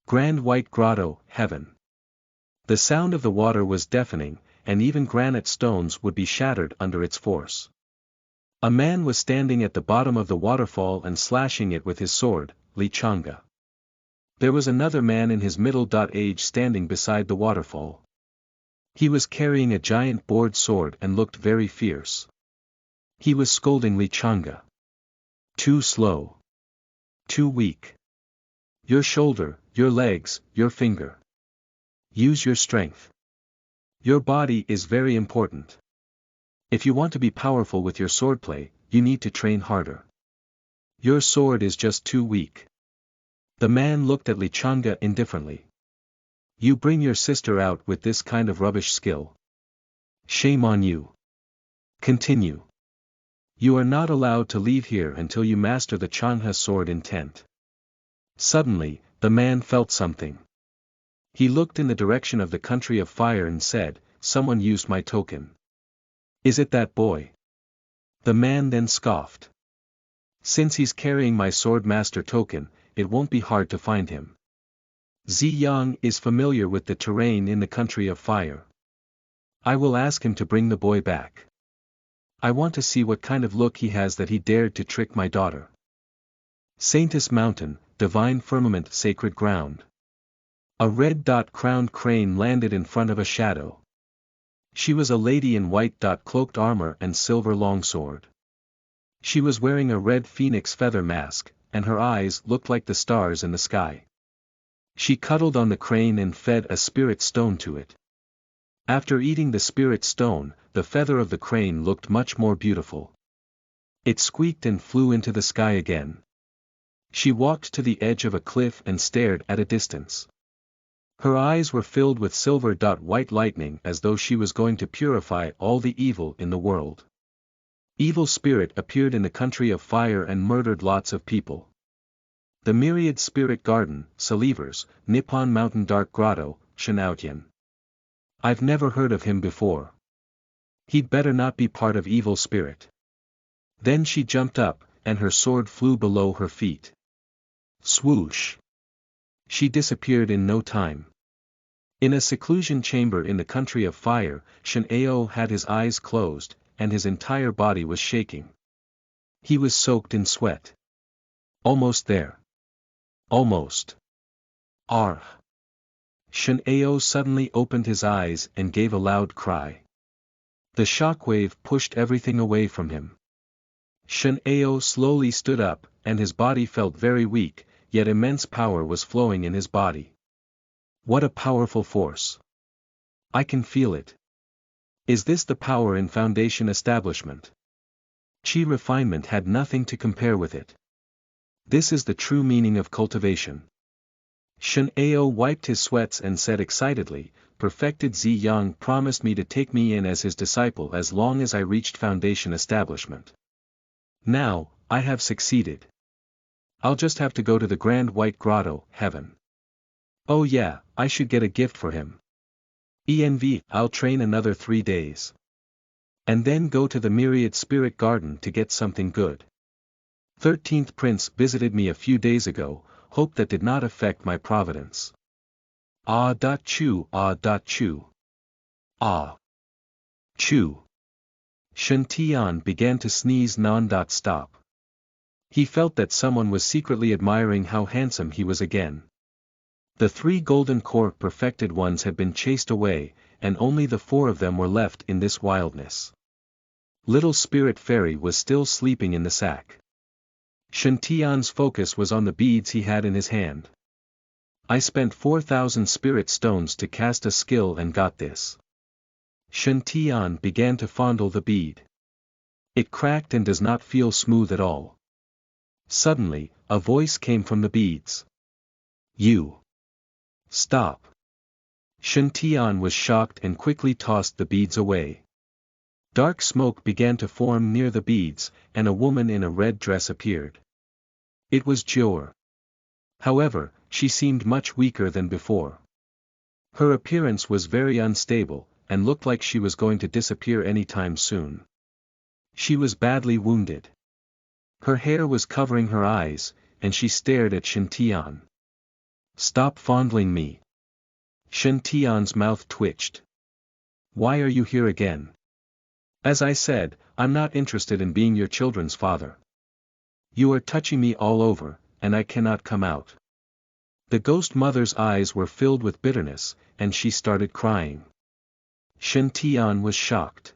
Grand White Grotto, Heaven. The sound of the water was deafening, and even granite stones would be shattered under its force. A man was standing at the bottom of the waterfall and slashing it with his sword, Li Changa. There was another man in his middle age standing beside the waterfall. He was carrying a giant board sword and looked very fierce. He was scolding Li Changa. Too slow. Too weak. Your shoulder, your legs, your finger. Use your strength. Your body is very important. If you want to be powerful with your swordplay, you need to train harder. Your sword is just too weak. The man looked at Li Changa indifferently. You bring your sister out with this kind of rubbish skill. Shame on you. Continue. You are not allowed to leave here until you master the Changha sword intent. Suddenly, the man felt something. He looked in the direction of the country of fire and said, someone used my token. Is it that boy? The man then scoffed. Since he's carrying my sword master token, it won't be hard to find him. Ziyang is familiar with the terrain in the country of fire. I will ask him to bring the boy back. I want to see what kind of look he has that he dared to trick my daughter. Saintess Mountain, Divine Firmament, Sacred Ground. A red-crowned crane landed in front of a shadow. She was a lady in white cloaked armor and silver longsword. She was wearing a red phoenix feather mask, and her eyes looked like the stars in the sky. She cuddled on the crane and fed a spirit stone to it. After eating the spirit stone, the feather of the crane looked much more beautiful. It squeaked and flew into the sky again. She walked to the edge of a cliff and stared at a distance. Her eyes were filled with silver white lightning as though she was going to purify all the evil in the world. Evil spirit appeared in the country of fire and murdered lots of people. The Myriad Spirit Garden, Salivers, Nippon Mountain Dark Grotto, Shanoutian. I've never heard of him before. He'd better not be part of evil spirit. Then she jumped up, and her sword flew below her feet. Swoosh! She disappeared in no time. In a seclusion chamber in the country of fire, Shan-ao had his eyes closed, and his entire body was shaking. He was soaked in sweat. Almost there. Almost. Argh! Shan-ao suddenly opened his eyes and gave a loud cry. The shockwave pushed everything away from him. Shan-ao slowly stood up, and his body felt very weak, yet immense power was flowing in his body. What a powerful force! I can feel it. Is this the power in Foundation establishment? Chi refinement had nothing to compare with it. This is the true meaning of cultivation. Shan-ao wiped his sweats and said excitedly, Perfected Ziyang promised me to take me in as his disciple as long as I reached Foundation establishment. Now, I have succeeded. I'll just have to go to the Grand White Grotto, heaven. Oh yeah, I should get a gift for him. I'll train another 3 days. And then go to the Myriad Spirit Garden to get something good. 13th Prince visited me a few days ago, hope that did not affect my providence. Chew. Chew. Shan-tian began to sneeze non-stop. He felt that someone was secretly admiring how handsome he was again. The 3 golden core perfected ones had been chased away, and only the 4 of them were left in this wildness. Little Spirit Fairy was still sleeping in the sack. Shan-tian's focus was on the beads he had in his hand. I spent 4,000 spirit stones to cast a skill and got this. Shan-tian began to fondle the bead. It cracked and does not feel smooth at all. Suddenly, a voice came from the beads. You. Stop. Shan-tian was shocked and quickly tossed the beads away. Dark smoke began to form near the beads, and a woman in a red dress appeared. It was Jior. However, she seemed much weaker than before. Her appearance was very unstable, and looked like she was going to disappear anytime soon. She was badly wounded. Her hair was covering her eyes, and she stared at Shan-tian. Stop fondling me. Shan-tian's mouth twitched. Why are you here again? As I said, I'm not interested in being your children's father. You are touching me all over, and I cannot come out. The ghost mother's eyes were filled with bitterness, and she started crying. Shan-tian was shocked.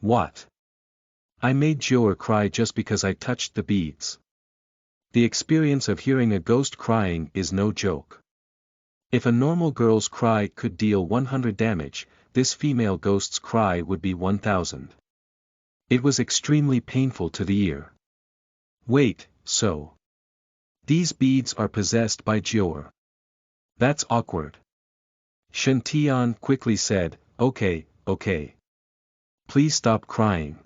What? I made Jior cry just because I touched the beads. The experience of hearing a ghost crying is no joke. If a normal girl's cry could deal 100 damage, this female ghost's cry would be 1,000. It was extremely painful to the ear. Wait, so. These beads are possessed by Jior. That's awkward. Shan-tian quickly said, Okay. Please stop crying.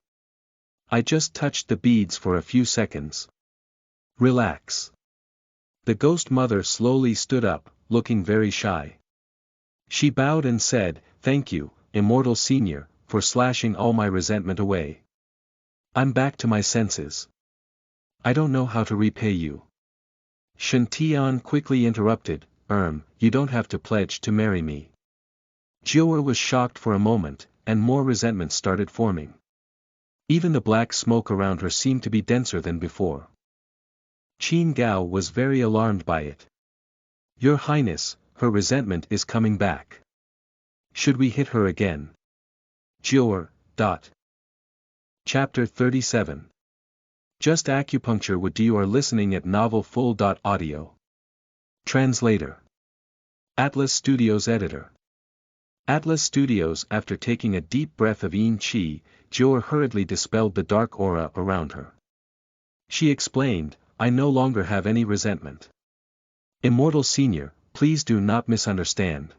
I just touched the beads for a few seconds. Relax. The ghost mother slowly stood up, looking very shy. She bowed and said, Thank you, Immortal Senior, for slashing all my resentment away. I'm back to my senses. I don't know how to repay you. Shan-tian quickly interrupted, You don't have to pledge to marry me. Jior was shocked for a moment, and more resentment started forming. Even the black smoke around her seemed to be denser than before. Qin Gao was very alarmed by it. Your Highness, her resentment is coming back. Should we hit her again? Jior. Chapter 37. Just Acupuncture with you are listening at novelfull.audio. Translator. Atlas Studios Editor. Atlas Studios. After taking a deep breath of Yin Qi, Jior hurriedly dispelled the dark aura around her. She explained, I no longer have any resentment. Immortal Senior, please do not misunderstand.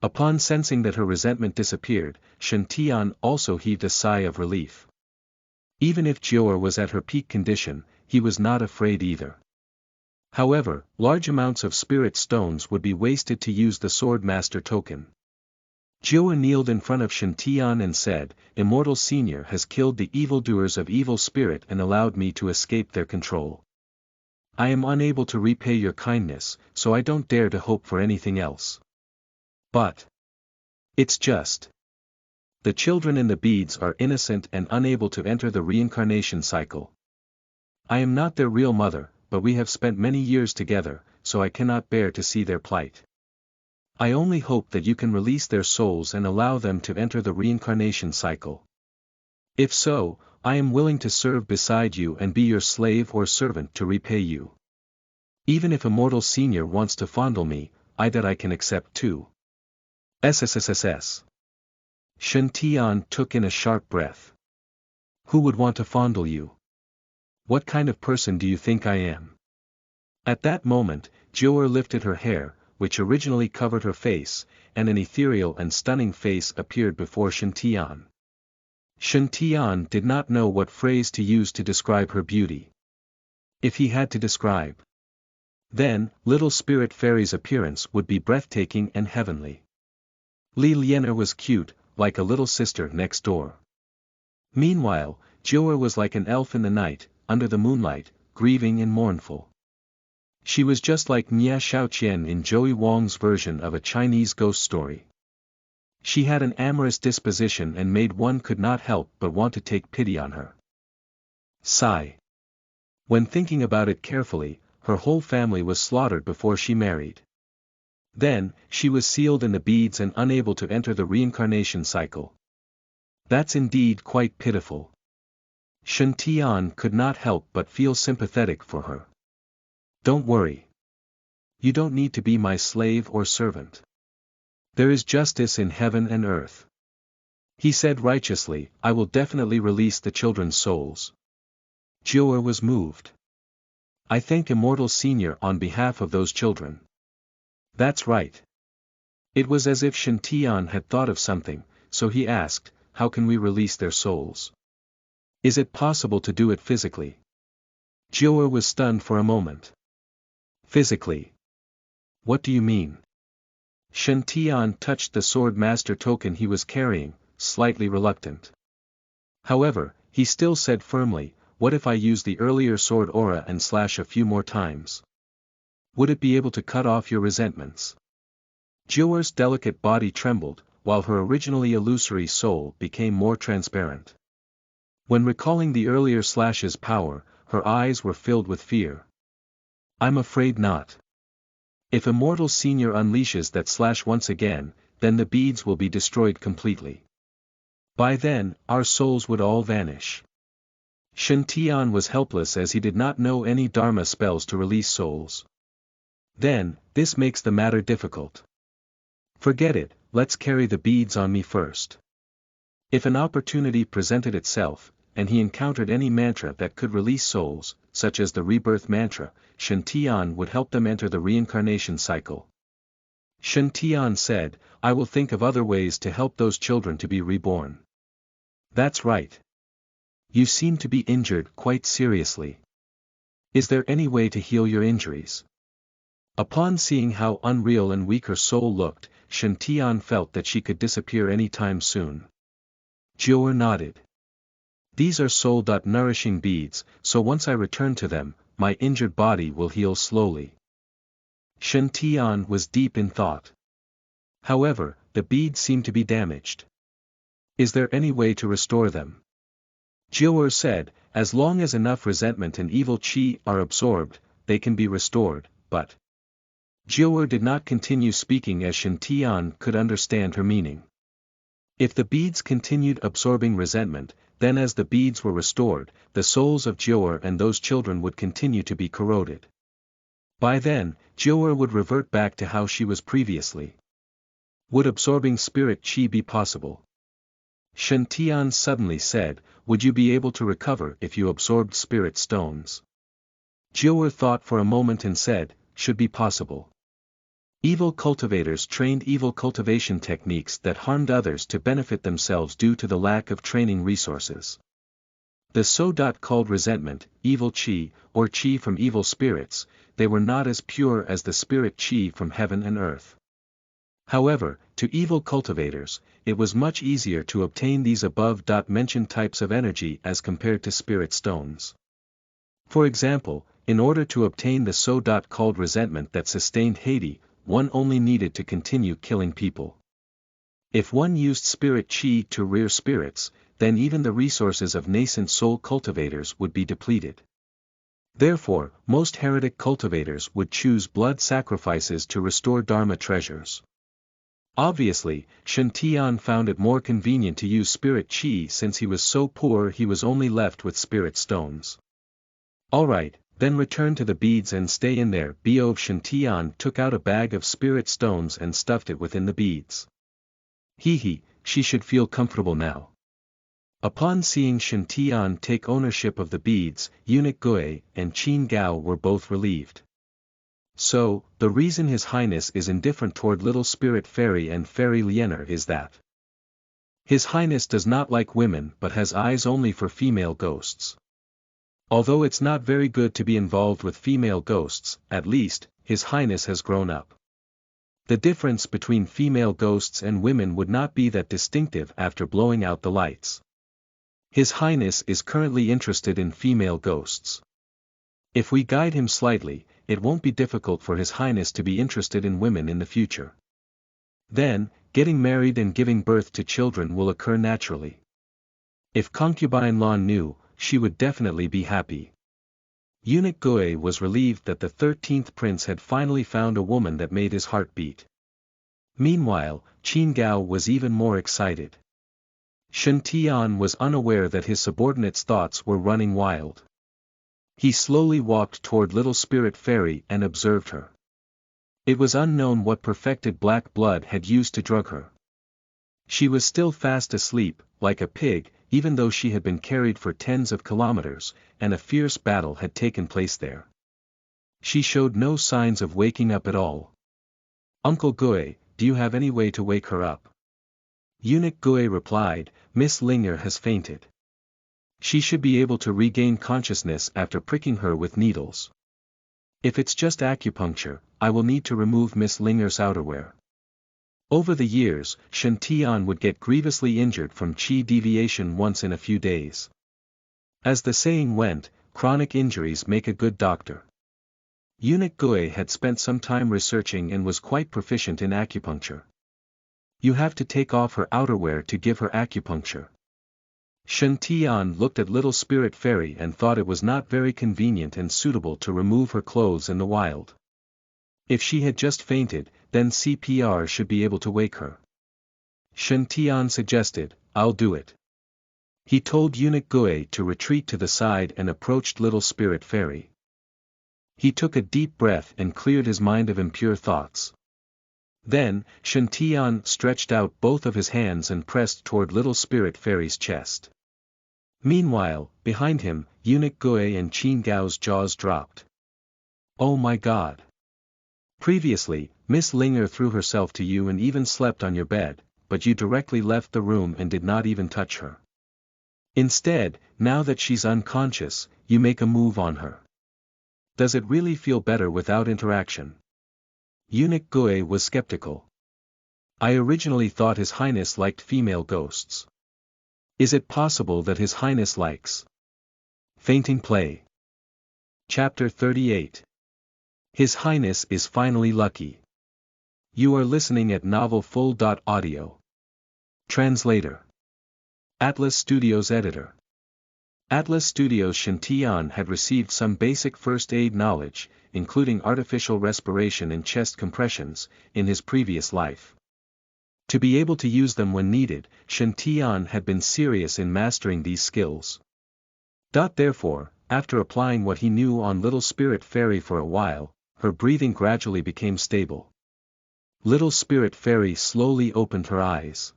Upon sensing that her resentment disappeared, Shan-tian also heaved a sigh of relief. Even if Jior was at her peak condition, he was not afraid either. However, large amounts of spirit stones would be wasted to use the Sword Master token. Jiwa kneeled in front of Shantian and said, Immortal Senior has killed the evildoers of evil spirit and allowed me to escape their control. I am unable to repay your kindness, so I don't dare to hope for anything else. But it's just. The children in the beads are innocent and unable to enter the reincarnation cycle. I am not their real mother, but we have spent many years together, so I cannot bear to see their plight. I only hope that you can release their souls and allow them to enter the reincarnation cycle. If so, I am willing to serve beside you and be your slave or servant to repay you. Even if Immortal Senior wants to fondle me, I can accept too. SSSSS. Shantian took in a sharp breath. Who would want to fondle you? What kind of person do you think I am? At that moment, Jiwa lifted her hair, which originally covered her face, and an ethereal and stunning face appeared before Shantian. Shantian did not know what phrase to use to describe her beauty. If he had to describe, then, little spirit fairy's appearance would be breathtaking and heavenly. Li Lianer was cute, like a little sister next door. Meanwhile, Jiwa was like an elf in the night, under the moonlight, grieving and mournful. She was just like Nia Xiaoqian in Joey Wong's version of a Chinese ghost story. She had an amorous disposition and made one could not help but want to take pity on her. Sigh. When thinking about it carefully, her whole family was slaughtered before she married. Then, she was sealed in the beads and unable to enter the reincarnation cycle. That's indeed quite pitiful. Shantian could not help but feel sympathetic for her. Don't worry. You don't need to be my slave or servant. There is justice in heaven and earth. He said righteously, I will definitely release the children's souls. Jiwa was moved. I thank Immortal Senior on behalf of those children. That's right. It was as if Shantian had thought of something, so he asked, how can we release their souls? Is it possible to do it physically? Jiwa was stunned for a moment. Physically? What do you mean? Shantian touched the Sword Master token he was carrying, slightly reluctant. However, he still said firmly, what if I use the earlier sword aura and slash a few more times? Would it be able to cut off your resentments? Jiwa's delicate body trembled, while her originally illusory soul became more transparent. When recalling the earlier slash's power, her eyes were filled with fear. I'm afraid not. If Immortal Senior unleashes that slash once again, then the beads will be destroyed completely. By then, our souls would all vanish. Shantian was helpless as he did not know any Dharma spells to release souls. Then, this makes the matter difficult. Forget it, let's carry the beads on me first. If an opportunity presented itself, and he encountered any mantra that could release souls, such as the rebirth mantra, Shantian would help them enter the reincarnation cycle. Shantian said, I will think of other ways to help those children to be reborn. That's right. You seem to be injured quite seriously. Is there any way to heal your injuries? Upon seeing how unreal and weak her soul looked, Shantian felt that she could disappear any time soon. Jiwa nodded. These are soul-nourishing beads, so once I return to them, my injured body will heal slowly. Shantian was deep in thought. However, the beads seem to be damaged. Is there any way to restore them? Jiwa said, as long as enough resentment and evil chi are absorbed, they can be restored, but Jiwa did not continue speaking as Shantian could understand her meaning. If the beads continued absorbing resentment, then as the beads were restored, the souls of Jiwa and those children would continue to be corroded. By then, Jiwa would revert back to how she was previously. Would absorbing spirit chi be possible? Shantian suddenly said, would you be able to recover if you absorbed spirit stones? Jiwa thought for a moment and said, should be possible. Evil cultivators trained evil cultivation techniques that harmed others to benefit themselves due to the lack of training resources. The so-called resentment, evil chi, or chi from evil spirits, they were not as pure as the spirit chi from heaven and earth. However, to evil cultivators, it was much easier to obtain these above-mentioned types of energy as compared to spirit stones. For example, in order to obtain the so-called resentment that sustained Haiti, one only needed to continue killing people. If one used spirit chi to rear spirits, then even the resources of nascent soul cultivators would be depleted. Therefore, most heretic cultivators would choose blood sacrifices to restore Dharma treasures. Obviously, Shen Tian found it more convenient to use spirit chi since he was so poor he was only left with spirit stones. Alright, then return to the beads and stay in there. Shen Tian took out a bag of spirit stones and stuffed it within the beads. She should feel comfortable now. Upon seeing Shen Tian take ownership of the beads, Eunuch Gui and Qin Gao were both relieved. So, the reason His Highness is indifferent toward little spirit fairy and fairy Liener is that His Highness does not like women but has eyes only for female ghosts. Although it's not very good to be involved with female ghosts, at least, His Highness has grown up. The difference between female ghosts and women would not be that distinctive after blowing out the lights. His Highness is currently interested in female ghosts. If we guide him slightly, it won't be difficult for His Highness to be interested in women in the future. Then, getting married and giving birth to children will occur naturally. If concubine Lan knew, she would definitely be happy. Eunuch Gui was relieved that the 13th prince had finally found a woman that made his heart beat. Meanwhile, Qin Gao was even more excited. Shen Tian was unaware that his subordinate's thoughts were running wild. He slowly walked toward little spirit fairy and observed her. It was unknown what perfected black blood had used to drug her. She was still fast asleep, like a pig, even though she had been carried for tens of kilometers, and a fierce battle had taken place there. She showed no signs of waking up at all. Uncle Gui, do you have any way to wake her up? Eunuch Gui replied, Miss Linger has fainted. She should be able to regain consciousness after pricking her with needles. If it's just acupuncture, I will need to remove Miss Linger's outerwear. Over the years, Shen Tian would get grievously injured from qi deviation once in a few days. As the saying went, chronic injuries make a good doctor. Eunuch Gui had spent some time researching and was quite proficient in acupuncture. You have to take off her outerwear to give her acupuncture. Shen Tian looked at little spirit fairy and thought it was not very convenient and suitable to remove her clothes in the wild. If she had just fainted, then CPR should be able to wake her. Shen Tian suggested, I'll do it. He told Eunuch Gui to retreat to the side and approached little spirit fairy. He took a deep breath and cleared his mind of impure thoughts. Then, Shen Tian stretched out both of his hands and pressed toward little spirit fairy's chest. Meanwhile, behind him, Eunuch Gui and Qin Gao's jaws dropped. Oh my God! Previously, Miss Linger threw herself to you and even slept on your bed, but you directly left the room and did not even touch her. Instead, now that she's unconscious, you make a move on her. Does it really feel better without interaction? Eunuch Gui was skeptical. I originally thought His Highness liked female ghosts. Is it possible that His Highness likes fainting play? Chapter 38. His Highness is finally lucky. You are listening at novelfull.audio. Translator. Atlas Studios Editor. Atlas Studios Shen Tian had received some basic first aid knowledge, including artificial respiration and chest compressions, in his previous life. To be able to use them when needed, Shen Tian had been serious in mastering these skills. Therefore, after applying what he knew on little spirit fairy for a while, her breathing gradually became stable. Little spirit fairy slowly opened her eyes.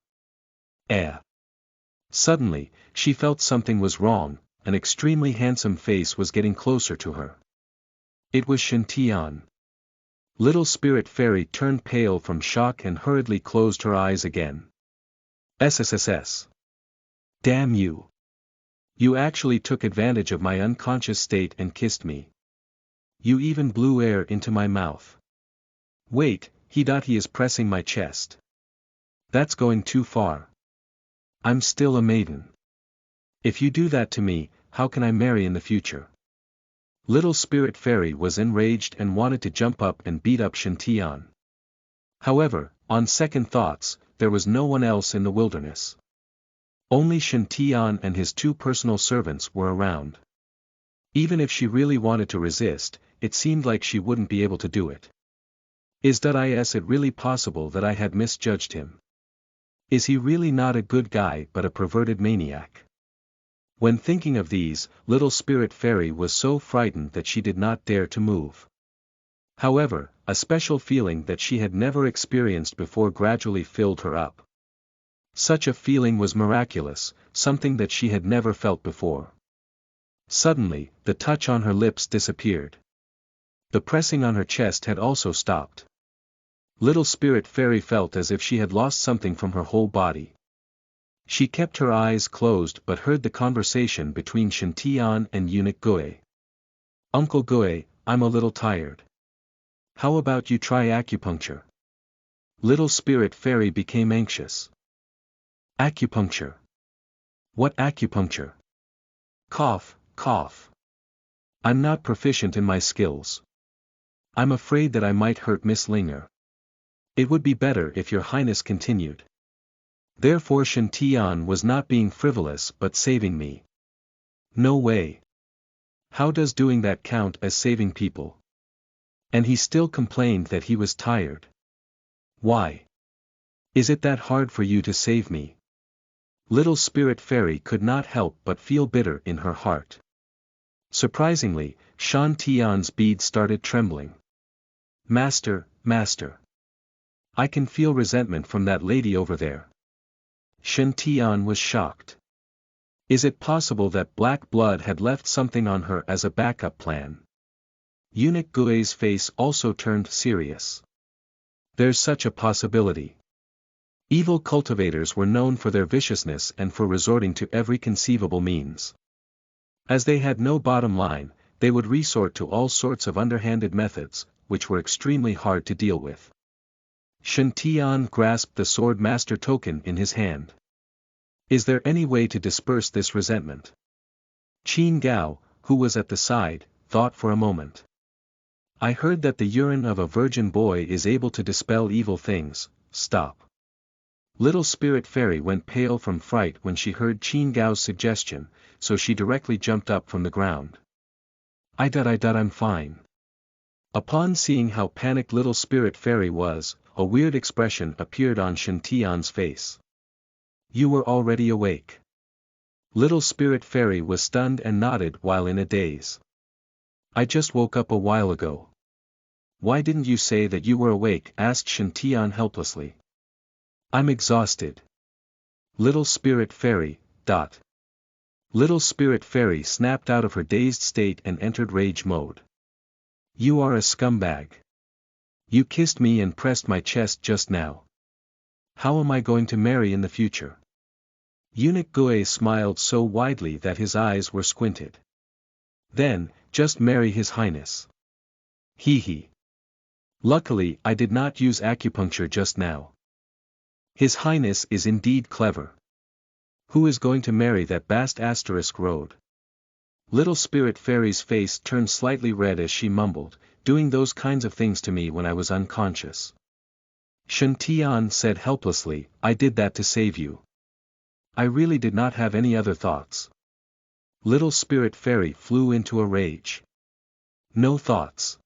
Suddenly, she felt something was wrong, an extremely handsome face was getting closer to her. It was Shen Tian. Little spirit fairy turned pale from shock and hurriedly closed her eyes again. SSSS. Damn you. You actually took advantage of my unconscious state and kissed me. You even blew air into my mouth. Wait, he is pressing my chest. That's going too far. I'm still a maiden. If you do that to me, how can I marry in the future? Little Spirit Fairy was enraged and wanted to jump up and beat up Shantian. However, on second thoughts, there was no one else in the wilderness. Only Shantian and his two personal servants were around. Even if she really wanted to resist, it seemed like she wouldn't be able to do it. Is it really possible that I had misjudged him? Is he really not a good guy but a perverted maniac? When thinking of these, Little Spirit Fairy was so frightened that she did not dare to move. However, a special feeling that she had never experienced before gradually filled her up. Such a feeling was miraculous, something that she had never felt before. Suddenly, the touch on her lips disappeared. The pressing on her chest had also stopped. Little Spirit Fairy felt as if she had lost something from her whole body. She kept her eyes closed but heard the conversation between Shantian and Eunuch Goe. Uncle Goe, I'm a little tired. How about you try acupuncture? Little Spirit Fairy became anxious. Acupuncture. What acupuncture? Cough, cough. I'm not proficient in my skills. I'm afraid that I might hurt Miss Linger. It would be better if your highness continued. Therefore Shantian was not being frivolous but saving me. No way. How does doing that count as saving people? And he still complained that he was tired. Why? Is it that hard for you to save me? Little Spirit Fairy could not help but feel bitter in her heart. Surprisingly, Shantian's bead started trembling. Master, master. I can feel resentment from that lady over there. Shantian was shocked. Is it possible that black blood had left something on her as a backup plan? Eunuch Gue's face also turned serious. There's such a possibility. Evil cultivators were known for their viciousness and for resorting to every conceivable means. As they had no bottom line, they would resort to all sorts of underhanded methods, which were extremely hard to deal with. Shantian grasped the sword master token in his hand. Is there any way to disperse this resentment? Qin Gao, who was at the side, thought for a moment. I heard that the urine of a virgin boy is able to dispel evil things. Stop. Little Spirit Fairy went pale from fright when she heard Qin Gao's suggestion, so she directly jumped up from the ground. I'm fine. Upon seeing how panicked Little Spirit Fairy was, a weird expression appeared on Shantian's face. You were already awake. Little Spirit Fairy was stunned and nodded while in a daze. I just woke up a while ago. Why didn't you say that you were awake? Asked Shantian helplessly. I'm exhausted. Little Spirit Fairy, Little Spirit Fairy snapped out of her dazed state and entered rage mode. You are a scumbag. You kissed me and pressed my chest just now. How am I going to marry in the future? Eunuch Gue smiled so widely that his eyes were squinted. Then, just marry His Highness. Hee. Luckily I did not use acupuncture just now. His Highness is indeed clever. Who is going to marry that bast road? Little Spirit Fairy's face turned slightly red as she mumbled, doing those kinds of things to me when I was unconscious. Shantian said helplessly, I did that to save you. I really did not have any other thoughts. Little Spirit Fairy flew into a rage. No thoughts.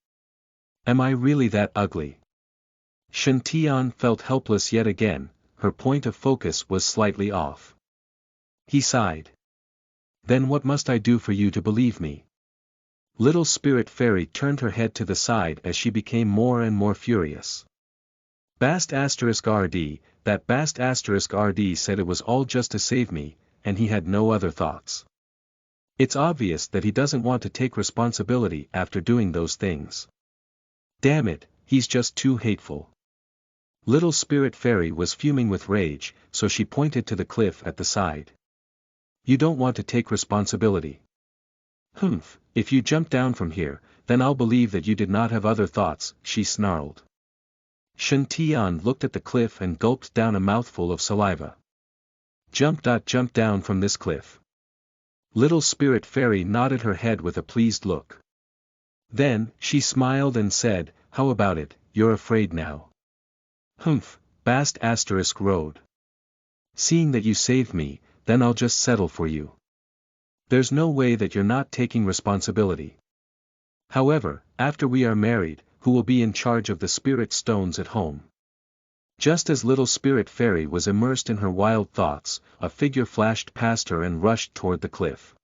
Am I really that ugly? Shantian felt helpless yet again, her point of focus was slightly off. He sighed. Then what must I do for you to believe me? Little Spirit Fairy turned her head to the side as she became more and more furious. Bast *RD, that Bast *RD said it was all just to save me, and he had no other thoughts. It's obvious that he doesn't want to take responsibility after doing those things. Damn it, he's just too hateful. Little Spirit Fairy was fuming with rage, so she pointed to the cliff at the side. You don't want to take responsibility. Humph, if you jump down from here, then I'll believe that you did not have other thoughts, she snarled. Shen Tian looked at the cliff and gulped down a mouthful of saliva. Jump down from this cliff. Little Spirit Fairy nodded her head with a pleased look. Then, she smiled and said, how about it, you're afraid now? Humph, Bast ** road. Seeing that you saved me, then I'll just settle for you. There's no way that you're not taking responsibility. However, after we are married, who will be in charge of the spirit stones at home? Just as Little Spirit Fairy was immersed in her wild thoughts, a figure flashed past her and rushed toward the cliff.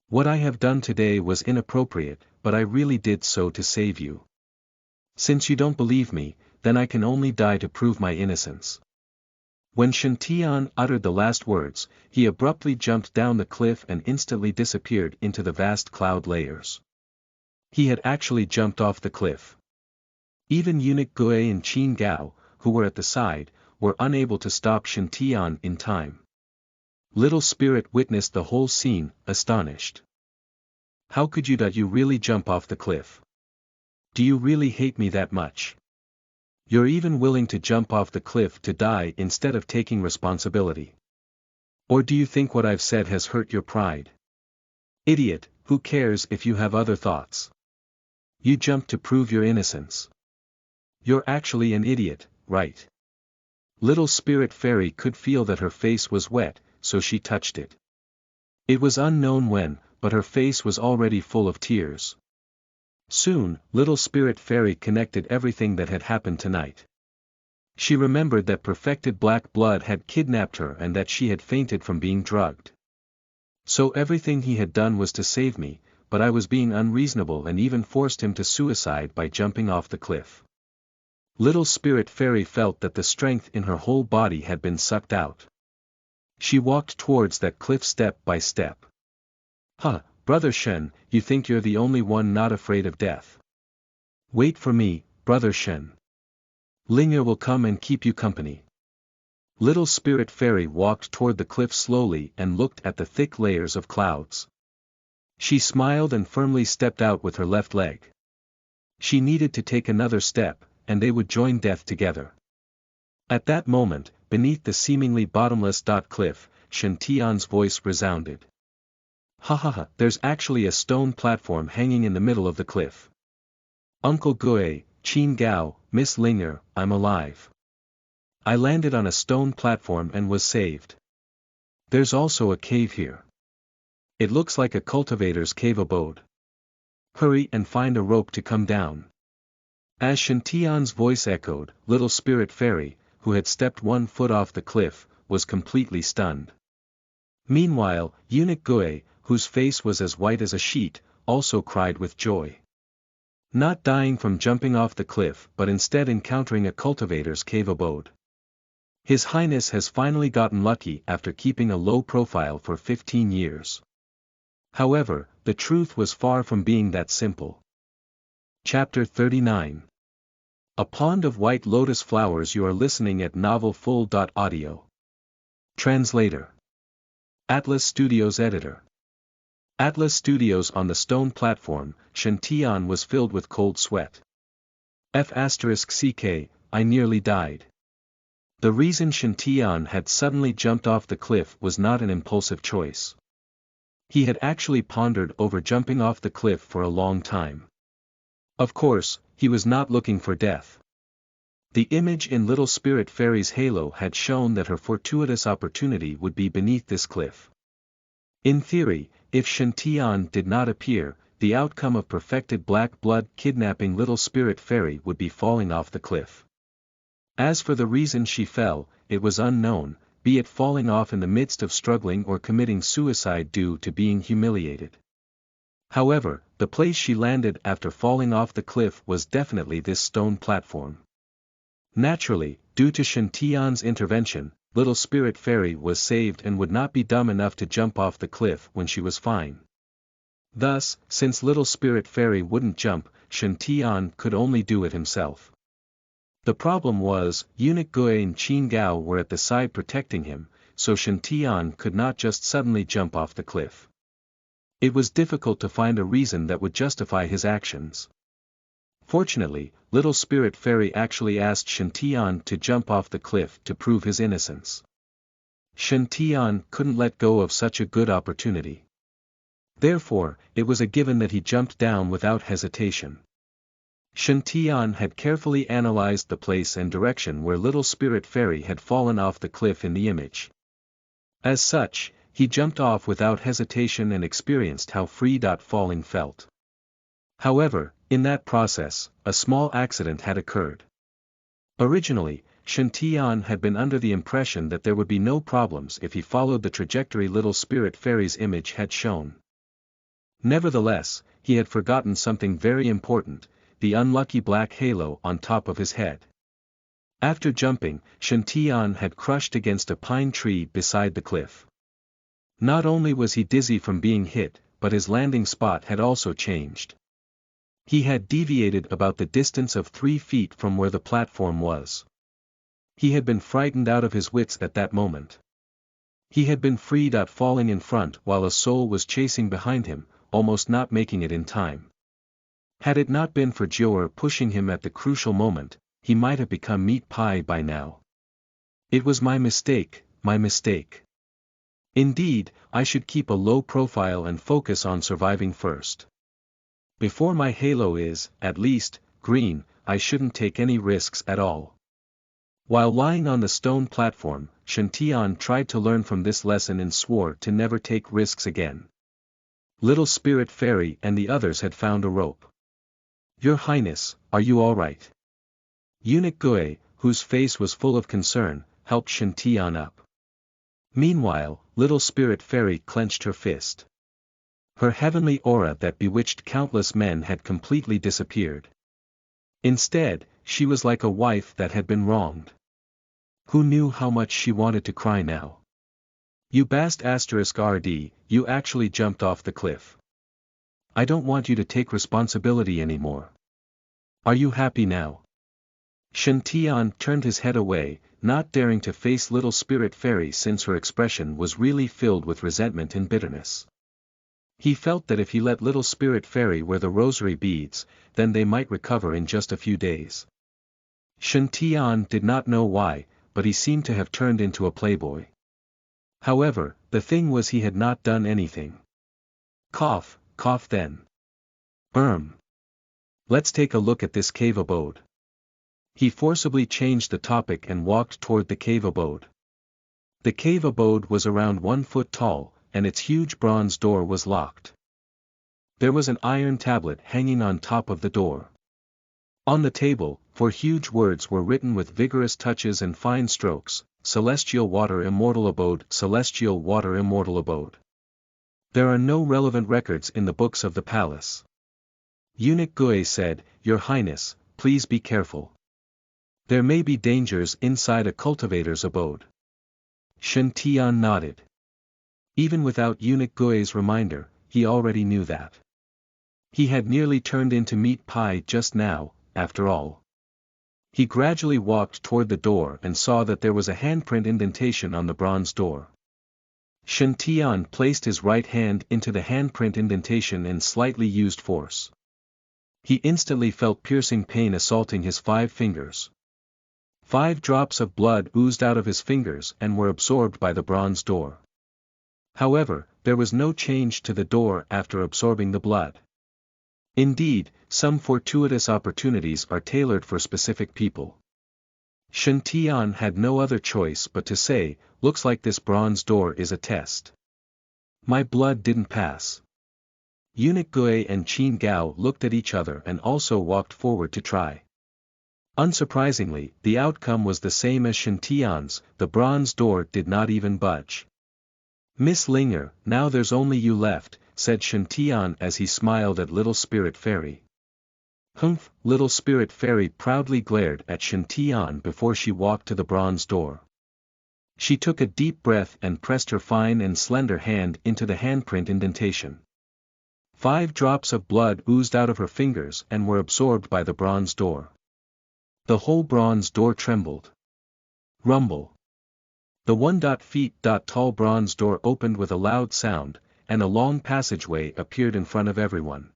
What I have done today was inappropriate, but I really did so to save you. Since you don't believe me, then I can only die to prove my innocence. When Shen Tian uttered the last words, he abruptly jumped down the cliff and instantly disappeared into the vast cloud layers. He had actually jumped off the cliff. Even Eunuch Gui and Qin Gao, who were at the side, were unable to stop Shen Tian in time. Little Spirit witnessed the whole scene, astonished. How could you really jump off the cliff? Do you really hate me that much? You're even willing to jump off the cliff to die instead of taking responsibility. Or do you think what I've said has hurt your pride? Idiot, who cares if you have other thoughts? You jumped to prove your innocence. You're actually an idiot, right? Little Spirit Fairy could feel that her face was wet, so she touched it. It was unknown when, but her face was already full of tears. Soon, Little Spirit Fairy connected everything that had happened tonight. She remembered that perfected black blood had kidnapped her and that she had fainted from being drugged. So everything he had done was to save me, but I was being unreasonable and even forced him to suicide by jumping off the cliff. Little Spirit Fairy felt that the strength in her whole body had been sucked out. She walked towards that cliff step by step. Huh, Brother Shen, you think you're the only one not afraid of death? Wait for me, Brother Shen. Linger will come and keep you company. Little Spirit Fairy walked toward the cliff slowly and looked at the thick layers of clouds. She smiled and firmly stepped out with her left leg. She needed to take another step, and they would join death together. At that moment, beneath the seemingly bottomless cliff, Shen Tian's voice resounded. Ha ha ha, there's actually a stone platform hanging in the middle of the cliff. Uncle Gui, Qin Gao, Miss Linger, I'm alive. I landed on a stone platform and was saved. There's also a cave here. It looks like a cultivator's cave abode. Hurry and find a rope to come down. As Shen Tian's voice echoed, Little Spirit Fairy, who had stepped 1 foot off the cliff, was completely stunned. Meanwhile, Eunuch Gui, whose face was as white as a sheet, also cried with joy. Not dying from jumping off the cliff but instead encountering a cultivator's cave abode. His Highness has finally gotten lucky after keeping a low profile for 15 years. However, the truth was far from being that simple. Chapter 39. A Pond of White Lotus Flowers. You are listening at novelfull.audio. Translator. Atlas Studios Editor. Atlas Studios. On the stone platform, Shen Tian was filled with cold sweat. *CK, I nearly died. The reason Shen Tian had suddenly jumped off the cliff was not an impulsive choice. He had actually pondered over jumping off the cliff for a long time. Of course, he was not looking for death. The image in Little Spirit Fairy's halo had shown that her fortuitous opportunity would be beneath this cliff. In theory, if Shen Tian did not appear, the outcome of perfected black blood kidnapping Little Spirit Fairy would be falling off the cliff. As for the reason she fell, it was unknown, be it falling off in the midst of struggling or committing suicide due to being humiliated. However, the place she landed after falling off the cliff was definitely this stone platform. Naturally, due to Shen Tian's intervention, Little Spirit Fairy was saved and would not be dumb enough to jump off the cliff when she was fine. Thus, since Little Spirit Fairy wouldn't jump, Shen Tian could only do it himself. The problem was, Eunuch Gui and Qin Gao were at the side protecting him, so Shen Tian could not just suddenly jump off the cliff. It was difficult to find a reason that would justify his actions. Fortunately, Little Spirit Fairy actually asked Shen Tian to jump off the cliff to prove his innocence. Shen Tian couldn't let go of such a good opportunity. Therefore, it was a given that he jumped down without hesitation. Shen Tian had carefully analyzed the place and direction where Little Spirit Fairy had fallen off the cliff in the image. As such, he jumped off without hesitation and experienced how free. Falling felt. However, in that process, a small accident had occurred. Originally, Shen Tian had been under the impression that there would be no problems if he followed the trajectory Little Spirit Fairy's image had shown. Nevertheless, he had forgotten something very important, the unlucky black halo on top of his head. After jumping, Shen Tian had crushed against a pine tree beside the cliff. Not only was he dizzy from being hit, but his landing spot had also changed. He had deviated about the distance of 3 feet from where the platform was. He had been frightened out of his wits at that moment. He had been free. Falling in front while a soul was chasing behind him, almost not making it in time. Had it not been for Jior pushing him at the crucial moment, he might have become meat pie by now. It was my mistake, my mistake. Indeed, I should keep a low profile and focus on surviving first. Before my halo is, at least, green, I shouldn't take any risks at all. While lying on the stone platform, Shen Tian tried to learn from this lesson and swore to never take risks again. Little Spirit Fairy and the others had found a rope. "Your Highness, are you all right?" Eunuch Gui, whose face was full of concern, helped Shen Tian up. Meanwhile, Little Spirit Fairy clenched her fist. Her heavenly aura that bewitched countless men had completely disappeared. Instead, she was like a wife that had been wronged. Who knew how much she wanted to cry now? "You bast *RD, you actually jumped off the cliff. I don't want you to take responsibility anymore. Are you happy now?" Shen Tian turned his head away, not daring to face Little Spirit Fairy since her expression was really filled with resentment and bitterness. He felt that if he let Little Spirit Fairy wear the rosary beads, then they might recover in just a few days. Shen Tian did not know why, but he seemed to have turned into a playboy. However, the thing was he had not done anything. Cough, cough then. Let's take a look at this cave abode. He forcibly changed the topic and walked toward the cave abode. The cave abode was around 1 foot tall, and its huge bronze door was locked. There was an iron tablet hanging on top of the door. On the table, 4 huge words were written with vigorous touches and fine strokes: Celestial Water Immortal Abode, Celestial Water Immortal Abode. There are no relevant records in the books of the palace. Eunuch Gui said, "Your Highness, please be careful. There may be dangers inside a cultivator's abode." Shen Tian nodded. Even without Eunuch Gui's reminder, he already knew that. He had nearly turned into meat pie just now, after all. He gradually walked toward the door and saw that there was a handprint indentation on the bronze door. Shen Tian placed his right hand into the handprint indentation and slightly used force. He instantly felt piercing pain assaulting his 5 fingers. 5 drops of blood oozed out of his fingers and were absorbed by the bronze door. However, there was no change to the door after absorbing the blood. Indeed, some fortuitous opportunities are tailored for specific people. Shen Tian had no other choice but to say, "Looks like this bronze door is a test. My blood didn't pass." Eunuch Gui and Qin Gao looked at each other and also walked forward to try. Unsurprisingly, the outcome was the same as Shen Tian's, the bronze door did not even budge. "Miss Linger, now there's only you left," said Shen Tian as he smiled at Little Spirit Fairy. "Humph!" Little Spirit Fairy proudly glared at Shen Tian before she walked to the bronze door. She took a deep breath and pressed her fine and slender hand into the handprint indentation. 5 drops of blood oozed out of her fingers and were absorbed by the bronze door. The whole bronze door trembled. Rumble. The 1-feet tall bronze door opened with a loud sound, and a long passageway appeared in front of everyone.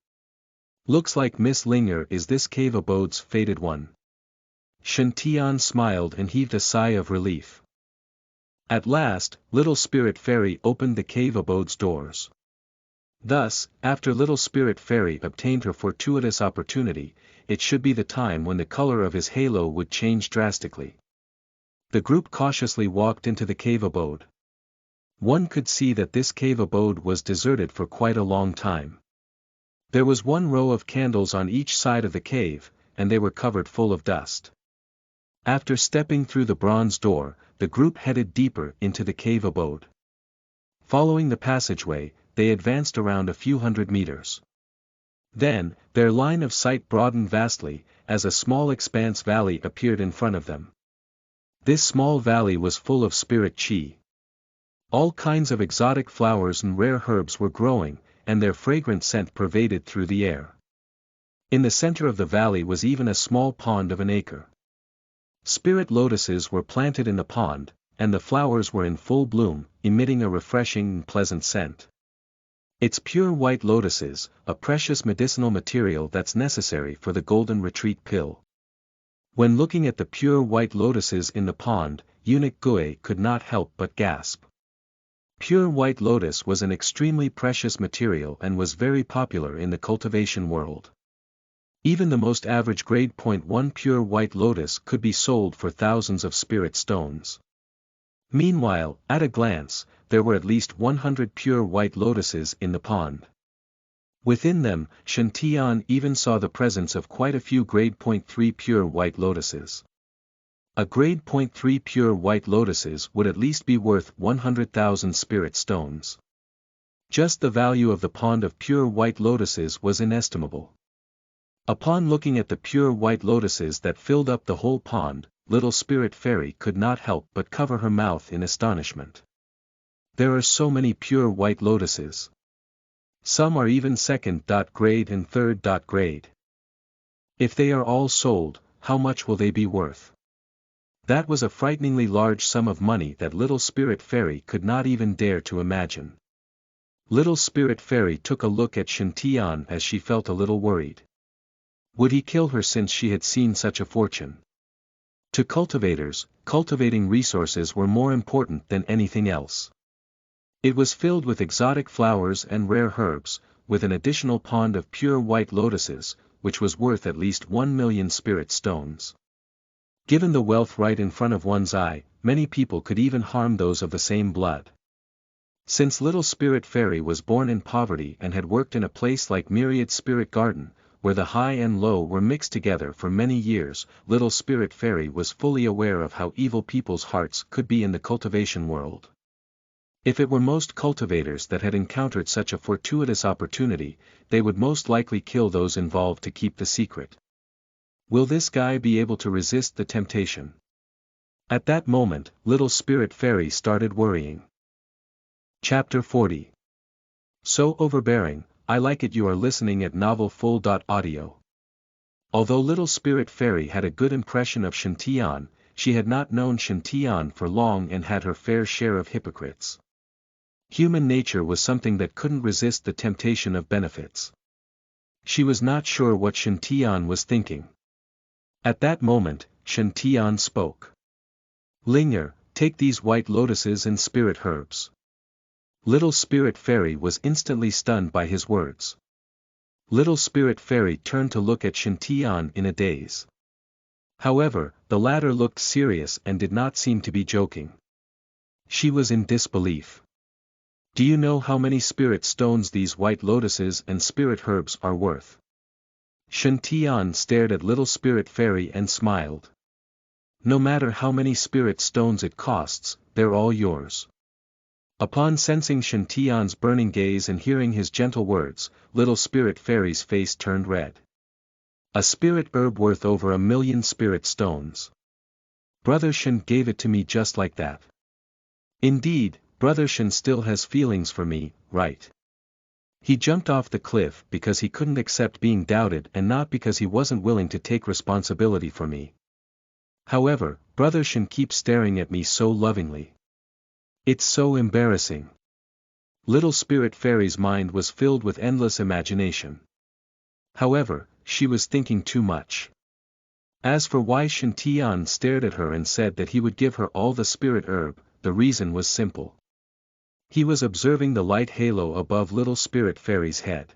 Looks like Miss Linger is this cave abode's fated one. Shantian smiled and heaved a sigh of relief. At last, Little Spirit Fairy opened the cave abode's doors. Thus, after Little Spirit Fairy obtained her fortuitous opportunity, it should be the time when the color of his halo would change drastically. The group cautiously walked into the cave abode. One could see that this cave abode was deserted for quite a long time. There was one row of candles on each side of the cave, and they were covered full of dust. After stepping through the bronze door, the group headed deeper into the cave abode. Following the passageway, they advanced around a few hundred meters. Then, their line of sight broadened vastly, as a small expanse valley appeared in front of them. This small valley was full of spirit chi. All kinds of exotic flowers and rare herbs were growing, and their fragrant scent pervaded through the air. In the center of the valley was even a small pond of an acre. Spirit lotuses were planted in the pond, and the flowers were in full bloom, emitting a refreshing and pleasant scent. It's pure white lotuses, a precious medicinal material that's necessary for the golden retreat pill. When looking at the pure white lotuses in the pond, Eunuch Gui could not help but gasp. Pure white lotus was an extremely precious material and was very popular in the cultivation world. Even the most average grade .1 pure white lotus could be sold for thousands of spirit stones. Meanwhile, at a glance, there were at least 100 pure white lotuses in the pond. Within them, Shantian even saw the presence of quite a few grade .3 pure white lotuses. A grade .3 pure white lotuses would at least be worth 100,000 spirit stones. Just the value of the pond of pure white lotuses was inestimable. Upon looking at the pure white lotuses that filled up the whole pond, Little Spirit Fairy could not help but cover her mouth in astonishment. There are so many pure white lotuses. Some are even second grade and third grade. If they are all sold, how much will they be worth? That was a frighteningly large sum of money that Little Spirit Fairy could not even dare to imagine. Little Spirit Fairy took a look at Shantian as she felt a little worried. Would he kill her since she had seen such a fortune? To cultivators, cultivating resources were more important than anything else. It was filled with exotic flowers and rare herbs, with an additional pond of pure white lotuses, which was worth at least 1 million spirit stones. Given the wealth right in front of one's eye, many people could even harm those of the same blood. Since Little Spirit Fairy was born in poverty and had worked in a place like Myriad Spirit Garden, where the high and low were mixed together for many years, Little Spirit Fairy was fully aware of how evil people's hearts could be in the cultivation world. If it were most cultivators that had encountered such a fortuitous opportunity, they would most likely kill those involved to keep the secret. Will this guy be able to resist the temptation? At that moment, Little Spirit Fairy started worrying. Chapter 40. So overbearing, I like it. You are listening at Novel Full. Audio. Although Little Spirit Fairy had a good impression of Shantian, she had not known Shantian for long and had her fair share of hypocrites. Human nature was something that couldn't resist the temptation of benefits. She was not sure what Shantian was thinking. At that moment, Shantian spoke. Linger, take these white lotuses and spirit herbs. Little Spirit Fairy was instantly stunned by his words. Little Spirit Fairy turned to look at Shantian in a daze. However, the latter looked serious and did not seem to be joking. She was in disbelief. Do you know how many spirit stones these white lotuses and spirit herbs are worth? Shantian stared at Little Spirit Fairy and smiled. No matter how many spirit stones it costs, they're all yours. Upon sensing Shantian's burning gaze and hearing his gentle words, Little Spirit Fairy's face turned red. A spirit herb worth over 1 million spirit stones. Brother Shan gave it to me just like that. Indeed, Brother Shan still has feelings for me, right? He jumped off the cliff because he couldn't accept being doubted and not because he wasn't willing to take responsibility for me. However, Brother Shan keeps staring at me so lovingly. It's so embarrassing. Little Spirit Fairy's mind was filled with endless imagination. However, she was thinking too much. As for why Shantian stared at her and said that he would give her all the spirit herb, the reason was simple. He was observing the light halo above Little Spirit Fairy's head.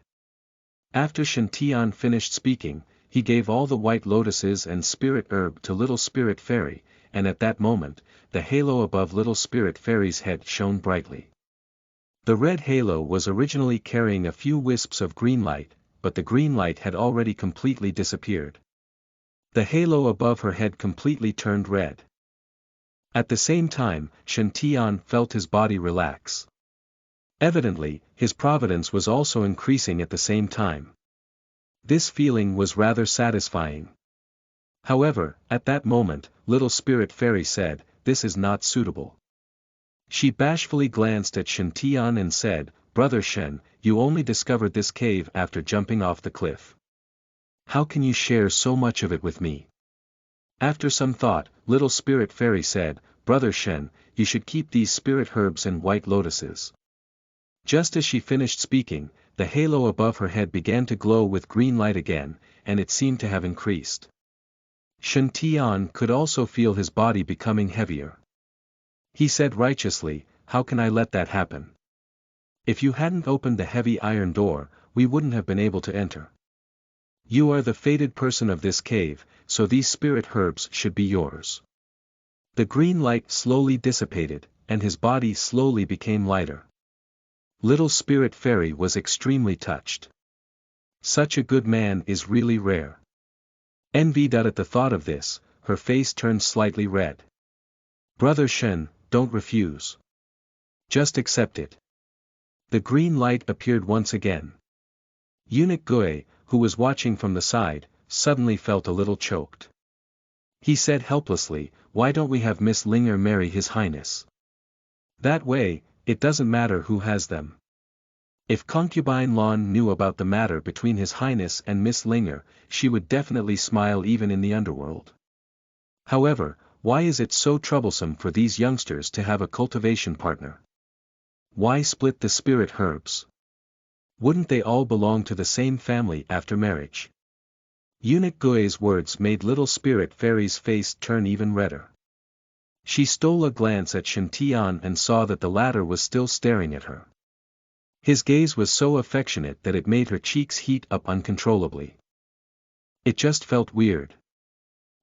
After Shantian finished speaking, he gave all the white lotuses and spirit herb to Little Spirit Fairy, and at that moment, the halo above Little Spirit Fairy's head shone brightly. The red halo was originally carrying a few wisps of green light, but the green light had already completely disappeared. The halo above her head completely turned red. At the same time, Shantian felt his body relax. Evidently, his providence was also increasing at the same time. This feeling was rather satisfying. However, at that moment, Little Spirit Fairy said, "This is not suitable." She bashfully glanced at Shantian and said, "Brother Shen, you only discovered this cave after jumping off the cliff. How can you share so much of it with me?" After some thought, Little Spirit Fairy said, "Brother Shen, you should keep these spirit herbs and white lotuses." Just as she finished speaking, the halo above her head began to glow with green light again, and it seemed to have increased. Shantian could also feel his body becoming heavier. He said righteously, "How can I let that happen? If you hadn't opened the heavy iron door, we wouldn't have been able to enter. You are the fated person of this cave, so these spirit herbs should be yours." The green light slowly dissipated, and his body slowly became lighter. Little Spirit Fairy was extremely touched. Such a good man is really rare. Envied at the thought of this, her face turned slightly red. "Brother Shen, don't refuse. Just accept it." The green light appeared once again. Eunuch Gui, who was watching from the side, suddenly felt a little choked. He said helplessly, "Why don't we have Miss Linger marry His Highness? That way, it doesn't matter who has them." If Concubine Lon knew about the matter between His Highness and Miss Linger, she would definitely smile even in the underworld. However, why is it so troublesome for these youngsters to have a cultivation partner? Why split the spirit herbs? Wouldn't they all belong to the same family after marriage? Eunuch Gui's words made Little Spirit Fairy's face turn even redder. She stole a glance at Shantian and saw that the latter was still staring at her. His gaze was so affectionate that it made her cheeks heat up uncontrollably. It just felt weird.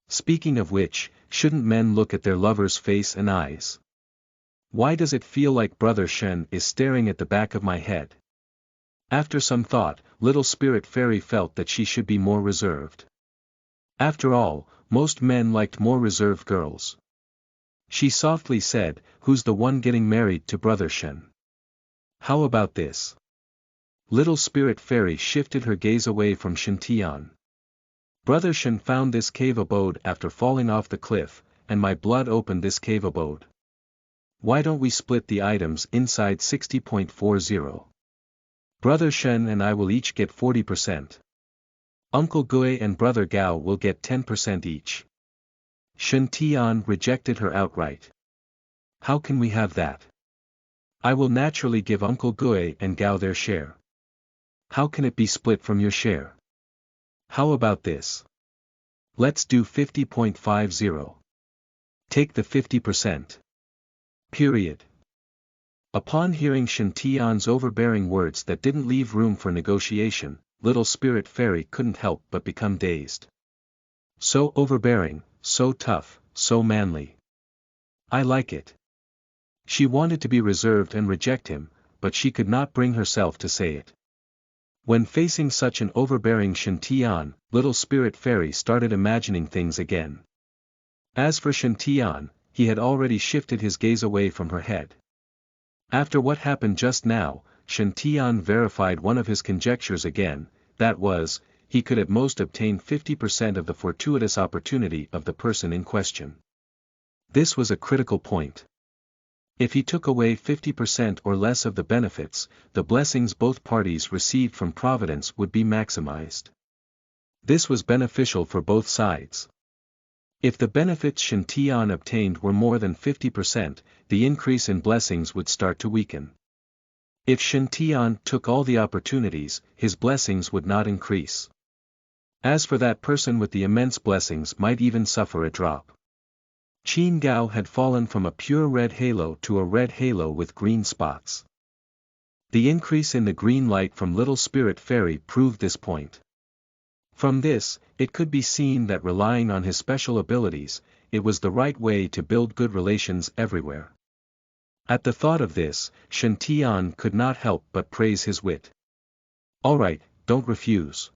Speaking of which, shouldn't men look at their lover's face and eyes? Why does it feel like Brother Shen is staring at the back of my head? After some thought, Little Spirit Fairy felt that she should be more reserved. After all, most men liked more reserved girls. She softly said, "Who's the one getting married to Brother Shen? How about this?" Little Spirit Fairy shifted her gaze away from Shantian. "Brother Shen found this cave abode after falling off the cliff, and my blood opened this cave abode. Why don't we split the items inside 60.40? Brother Shen and I will each get 40%. Uncle Gui and Brother Gao will get 10% each." Shantian rejected her outright. "How can we have that? I will naturally give Uncle Gui and Gao their share. How can it be split from your share? How about this? Let's do 50.50. Take the 50%. Period." Upon hearing Shantian's overbearing words that didn't leave room for negotiation, Little Spirit Fairy couldn't help but become dazed. So overbearing, so tough, so manly. I like it. She wanted to be reserved and reject him, but she could not bring herself to say it. When facing such an overbearing Shantian, Little Spirit Fairy started imagining things again. As for Shantian, he had already shifted his gaze away from her head. After what happened just now, Shantian verified one of his conjectures again, that was, he could at most obtain 50% of the fortuitous opportunity of the person in question. This was a critical point. If he took away 50% or less of the benefits, the blessings both parties received from Providence would be maximized. This was beneficial for both sides. If the benefits Shantian obtained were more than 50%, the increase in blessings would start to weaken. If Shantian took all the opportunities, his blessings would not increase. As for that person with the immense blessings might even suffer a drop. Qin Gao had fallen from a pure red halo to a red halo with green spots. The increase in the green light from Little Spirit Fairy proved this point. From this, it could be seen that relying on his special abilities, it was the right way to build good relations everywhere. At the thought of this, Shantian could not help but praise his wit. Alright, don't refuse.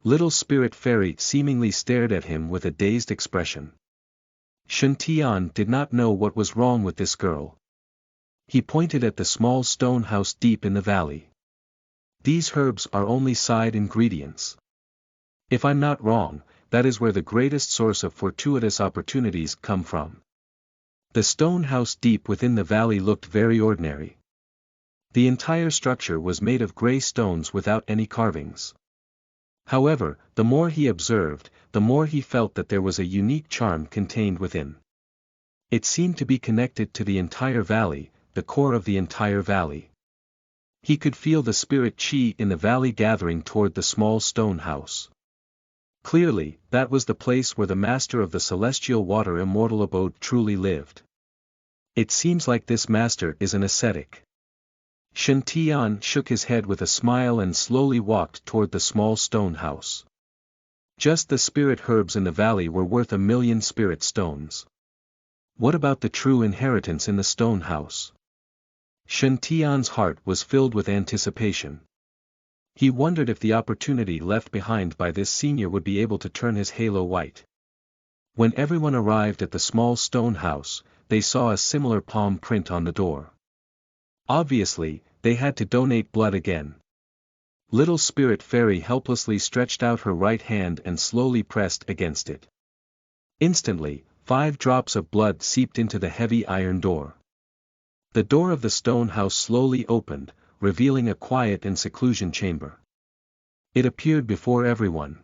Little Spirit Fairy seemingly stared at him with a dazed expression. Shantian did not know what was wrong with this girl. He pointed at the small stone house deep in the valley. These herbs are only side ingredients. If I'm not wrong, that is where the greatest source of fortuitous opportunities come from. The stone house deep within the valley looked very ordinary. The entire structure was made of gray stones without any carvings. However, the more he observed, the more he felt that there was a unique charm contained within. It seemed to be connected to the entire valley, the core of the entire valley. He could feel the spirit chi in the valley gathering toward the small stone house. Clearly, that was the place where the master of the celestial water immortal abode truly lived. It seems like this master is an ascetic. Shantian shook his head with a smile and slowly walked toward the small stone house. Just the spirit herbs in the valley were worth 1,000,000 spirit stones. What about the true inheritance in the stone house? Shantian's heart was filled with anticipation. He wondered if the opportunity left behind by this senior would be able to turn his halo white. When everyone arrived at the small stone house, they saw a similar palm print on the door. Obviously, they had to donate blood again. Little Spirit Fairy helplessly stretched out her right hand and slowly pressed against it. Instantly, 5 drops of blood seeped into the heavy iron door. The door of the stone house slowly opened, revealing a quiet and seclusion chamber. It appeared before everyone.